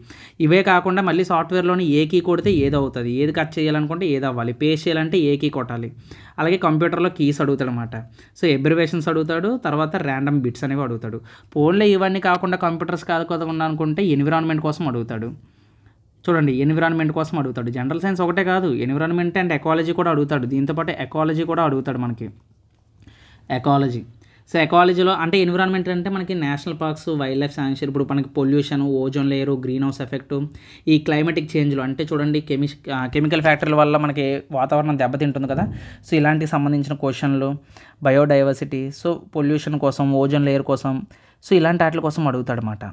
ఇవే కాకుండా మళ్ళీ సాఫ్ట్వేర్లోని ఏ కీ కొడితే ఏది అవుతుంది, ఏది కట్ చేయాలనుకుంటే ఏది అవ్వాలి, పేస్ట్ చేయాలంటే ఏ కీ కొట్టాలి. అలాగే కంప్యూటర్లో కీస్ అడుగుతాడు అనమాట. సో ఎబ్రివేషన్స్ అడుగుతాడు, తర్వాత ర్యాండమ్ బిట్స్ అనేవి అడుగుతాడు. ఫోన్లో ఇవన్నీ కాకుండా కంప్యూటర్స్ కాకుండా అనుకుంటే ఎన్విరాన్మెంట్ కోసం అడుగుతాడు. చూడండి, ఎన్విరాన్మెంట్ కోసం అడుగుతాడు. జనరల్ సైన్స్ ఒకటే కాదు, ఎన్విరాన్మెంట్ అండ్ ఎకాలజీ కూడా అడుగుతాడు. దీంతోపాటు ఎకాలజీ కూడా అడుగుతాడు మనకి, ఎకాలజీ. సో ఎకాలజీలో అంటే ఎన్విరాన్మెంట్ అంటే మనకి national parks, wild life sanctuary, ఇప్పుడు మనకి pollution, ozone layer, green house effect, ఈ క్లైమేటిక్ చేంజ్లు అంటే చూడండి కెమికల్ ఫ్యాక్టరీల వల్ల మనకి వాతావరణం దెబ్బతింటుంది కదా. సో ఇలాంటికి సంబంధించిన క్వశ్చన్లు, బయోడైవర్సిటీ, సో పొల్యూషన్ కోసం, ఓజోన్ లేయర్ కోసం, సో ఇలాంటి వాటి కోసం అడుగుతాడు అన్నమాట.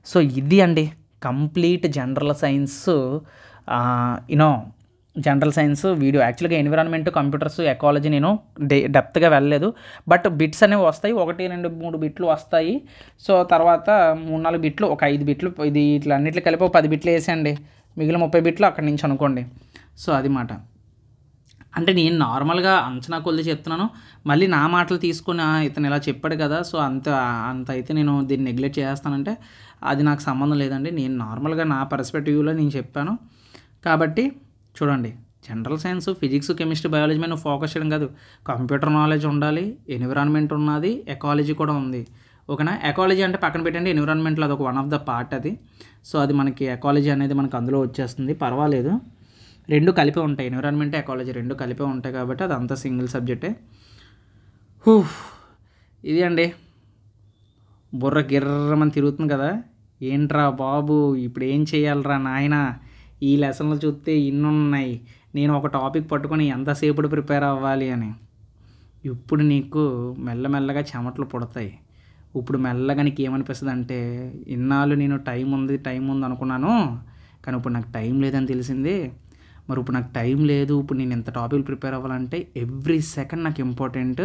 సో ఇది అండి complete general science general science video. యాక్చువల్గా ఎన్విరాన్మెంట్, కంప్యూటర్స్, ఎకాలజీ నేను డెప్త్గా వెళ్ళలేదు. బట్ బిట్స్ అనేవి వస్తాయి, 1, 2, 3 బిట్లు వస్తాయి. సో తర్వాత 3, 4 బిట్లు, ఒక 5 బిట్లు, ఇది ఇట్లా అన్నిట్లు కలిపి 10 బిట్లు వేసేయండి, మిగిలిన 30 బిట్లు అక్కడి నుంచి అనుకోండి. సో అది మాట. అంటే నేను నార్మల్‌గా అంచనా కొలిది చెప్తున్నాను. మళ్ళీ నా మాటలు తీసుకొని ఇతను ఇలా చెప్పాడు కదా! సో, అంత అయితే నేను దీన్ని నెగ్లెక్ట్ చేసేస్తానంటే అది నాకు సంబంధం లేదండి. నేను నార్మల్‌గా నా పర్స్పెక్టివ్‌లో నేను చెప్పాను. కాబట్టి చూడండి, general science, physics, chemistry, biology మీద నువ్వు ఫోకస్ చేయడం కాదు. కంప్యూటర్ నాలెడ్జ్ ఉండాలి, ఎన్విరాన్మెంట్ ఉన్నది, ఎకాలజీ కూడా ఉంది. ఓకేనా? ఎకాలజీ అంటే పక్కన పెట్టండి, ఎన్విరాన్మెంట్‌లో అదొక వన్ ఆఫ్ ద పార్ట్ అది. సో, అది మనకి ఎకాలజీ అనేది మనకు అందులో వచ్చేస్తుంది. పర్వాలేదు. 2 కలిపే ఉంటాయి. ఎన్విరాన్మెంట్, ఎకాలజీ 2 కలిపే ఉంటాయి కాబట్టి అదంతా సింగిల్ సబ్జెక్టే. ఇది అండి. బుర్ర గిర్రమని తిరుగుతుంది కదా! ఏంట్రా బాబు! ఇప్పుడు ఏం చేయాలిరా నాయనా! ఈ లెసన్లు చూస్తే ఇన్నున్నాయి. నేను ఒక టాపిక్ పట్టుకొని ఎంతసేపుడు ప్రిపేర్ అవ్వాలి అని. ఇప్పుడు నీకు మెల్లమెల్లగా చెమటలు పుడతాయి. ఇప్పుడు మెల్లగా నీకు ఏమనిపిస్తుందంటే, ఇన్నాళ్ళు నేను టైం ఉంది అనుకున్నాను. కానీ ఇప్పుడు నాకు టైం లేదని తెలిసింది. మరి ఇప్పుడు నాకు టైం లేదు. ఇప్పుడు నేను ఎంత టాపిక్ ప్రిపేర్ అవ్వాలంటే ఎవ్రీ సెకండ్ నాకు ఇంపార్టెంట్.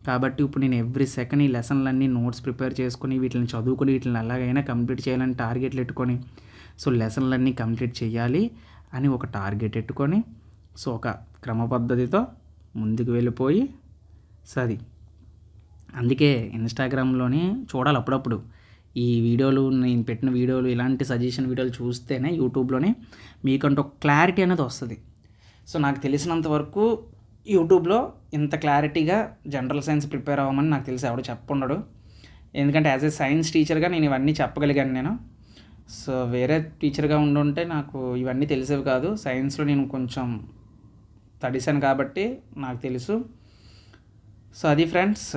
కాబట్టి ఇప్పుడు నేను ఎవ్రీ సెకండ్ ఈ లెసన్లన్నీ నోట్స్ ప్రిపేర్ చేసుకొని వీటిని చదువుకొని వీటిని ఎలాగైనా కంప్లీట్ చేయాలని టార్గెట్లు పెట్టుకొని, సో లెసన్లన్నీ కంప్లీట్ చేయాలి అని ఒక టార్గెట్ పెట్టుకొని, సో ఒక క్రమ పద్ధతితో ముందుకు వెళ్ళిపోయి సది. అందుకే ఇన్స్టాగ్రామ్లోని చూడాలి అప్పుడప్పుడు ఈ వీడియోలు, నేను పెట్టిన వీడియోలు, ఇలాంటి సజెషన్ వీడియోలు చూస్తేనే యూట్యూబ్లోనే మీకంటూ ఒక క్లారిటీ అనేది వస్తుంది. సో నాకు తెలిసినంత వరకు యూట్యూబ్లో ఇంత క్లారిటీగా జనరల్ సైన్స్ ప్రిపేర్ అవ్వమని నాకు తెలిసి ఎవడు చెప్పండడు. ఎందుకంటే యాజ్ ఏ సైన్స్ టీచర్గా నేను ఇవన్నీ చెప్పగలిగాను నేను. సో వేరే టీచర్గా ఉండుంటే నాకు ఇవన్నీ తెలిసేవి కాదు. సైన్స్లో నేను కొంచెం తడిసాను కాబట్టి నాకు తెలుసు. సో అది ఫ్రెండ్స్,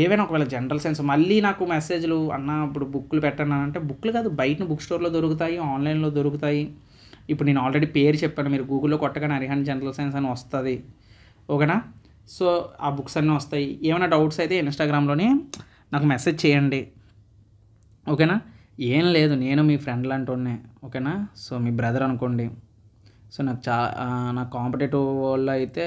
ఏవైనా ఒకవేళ జనరల్ సైన్స్ మళ్ళీ నాకు మెసేజ్లు అన్న ఇప్పుడు బుక్లు పెట్టండి అంటే, బుక్లు కాదు, బయట బుక్ స్టోర్లో దొరుకుతాయి, ఆన్లైన్లో దొరుకుతాయి. ఇప్పుడు నేను ఆల్రెడీ పేరు చెప్పాను, మీరు గూగుల్లో కొట్టగానే అరిహంత్ జనరల్ సైన్స్ అని వస్తుంది. ఓకేనా? సో ఆ బుక్స్ అన్నీ వస్తాయి. ఏమైనా డౌట్స్ అయితే ఇన్స్టాగ్రామ్లోనే నాకు మెసేజ్ చేయండి. ఓకేనా? ఏం లేదు, నేను మీ ఫ్రెండ్ లాంటి. ఓకేనా? సో మీ బ్రదర్ అనుకోండి. సో నాకు కాంపిటేటివ్ వాళ్ళు అయితే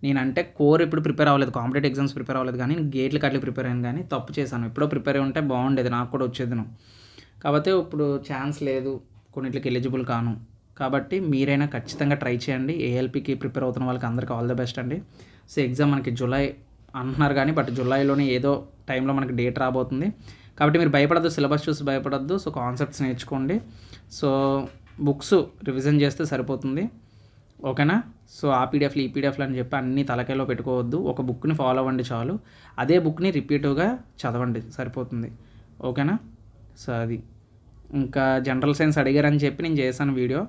నేనంటే కోర్ ఇప్పుడు ప్రిపేర్ అవ్వలేదు, కాంపిటేటివ్ ఎగ్జామ్స్ ప్రిపేర్ అవ్వలేదు, కానీ గేట్లు కట్లకి ప్రిపేర్ అయ్యాను. కానీ తప్పు చేశాను. ఎప్పుడో ప్రిపేర్ అయి ఉంటే బాగుండేది, నాకు కూడా వచ్చేది. కాబట్టి ఇప్పుడు ఛాన్స్ లేదు, కొన్నిటికి ఎలిజిబుల్ కాను. కాబట్టి మీరైనా ఖచ్చితంగా ట్రై చేయండి. ఏఎల్పికి ప్రిపేర్ అవుతున్న వాళ్ళకి అందరికీ ఆల్ ద బెస్ట్ అండి. సో ఎగ్జామ్ మనకి జూలై అంటున్నారు కానీ బట్ జూలైలోనే ఏదో టైంలో మనకి డేట్ రాబోతుంది. కాబట్టి మీరు భయపడద్దు, సిలబస్ చూసి భయపడద్దు. సో కాన్సెప్ట్స్ నేర్చుకోండి. సో బుక్స్ రివిజన్ చేస్తే సరిపోతుంది. ఓకేనా? సో ఆ పీడిఎఫ్లు ఈ పీడిఎఫ్లు అని చెప్పి అన్నీ తలకాయలో పెట్టుకోవద్దు. ఒక బుక్ని ఫాలో అవ్వండి చాలు. అదే బుక్ని రిపీటివ్గా చదవండి, సరిపోతుంది. ఓకేనా? సో అది ఇంకా జనరల్ సైన్స్ అడిగారని చెప్పి నేను చేశాను వీడియో.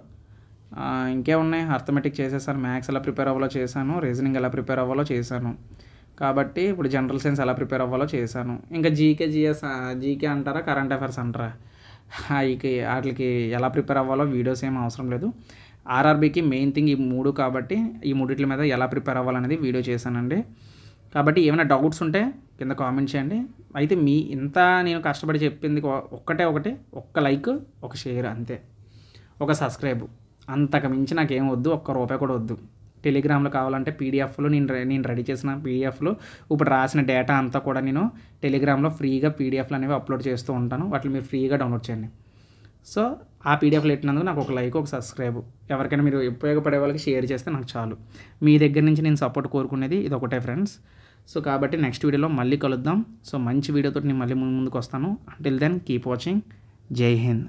ఇంకేమున్నాయి, అర్థమెటిక్ చేసేసాను, మ్యాథ్స్ ఎలా ప్రిపేర్ అవ్వాలో చేశాను, రీజనింగ్ ఎలా ప్రిపేర్ అవ్వాలో చేశాను. కాబట్టి ఇప్పుడు జనరల్ సైన్స్ ఎలా ప్రిపేర్ అవ్వాలో చేశాను. ఇంకా జీకే అంటారా, కరెంట్ అఫైర్స్ అంటారా, వాటికి ఎలా ప్రిపేర్ అవ్వాలో వీడియోస్ ఏం అవసరం లేదు. ఆర్ఆర్బీకి మెయిన్ థింగ్ ఈ 3 కాబట్టి ఈ 3 మీద ఎలా ప్రిపేర్ అవ్వాలనేది వీడియో చేశానండి. కాబట్టి ఏమైనా డౌట్స్ ఉంటే కింద కామెంట్ చేయండి. అయితే ఇంత నేను కష్టపడి చెప్పింది ఒక్క లైక్, ఒక షేర్ అంతే, ఒక సబ్స్క్రైబ్, అంతకు మించి నాకేం వద్దు, ఒక్క రూపాయి కూడా వద్దు. టెలిగ్రామ్లో కావాలంటే పీడిఎఫ్లు నేను రెడీ చేసిన పీడిఎఫ్లు, ఇప్పుడు రాసిన డేటా అంతా కూడా నేను టెలిగ్రామ్లో ఫ్రీగా పీడిఎఫ్లు అనేవి అప్లోడ్ చేస్తూ ఉంటాను. వాటిని మీరు ఫ్రీగా డౌన్లోడ్ చేయండి. సో ఆ పీడిఎఫ్లు పెట్టినందుకు నాకు ఒక లైక్, ఒక సబ్స్క్రైబ్, ఎవరికైనా మీరు ఉపయోగపడే వాళ్ళకి షేర్ చేస్తే నాకు చాలు. మీ దగ్గర నుంచి నేను సపోర్ట్ కోరుకునేది ఇది ఒకటే ఫ్రెండ్స్. సో కాబట్టి నెక్స్ట్ వీడియోలో మళ్ళీ కలుద్దాం. సో మంచి వీడియోతో నేను మళ్ళీ ముందుకు వస్తాను. Until then keep watching. జై హింద్.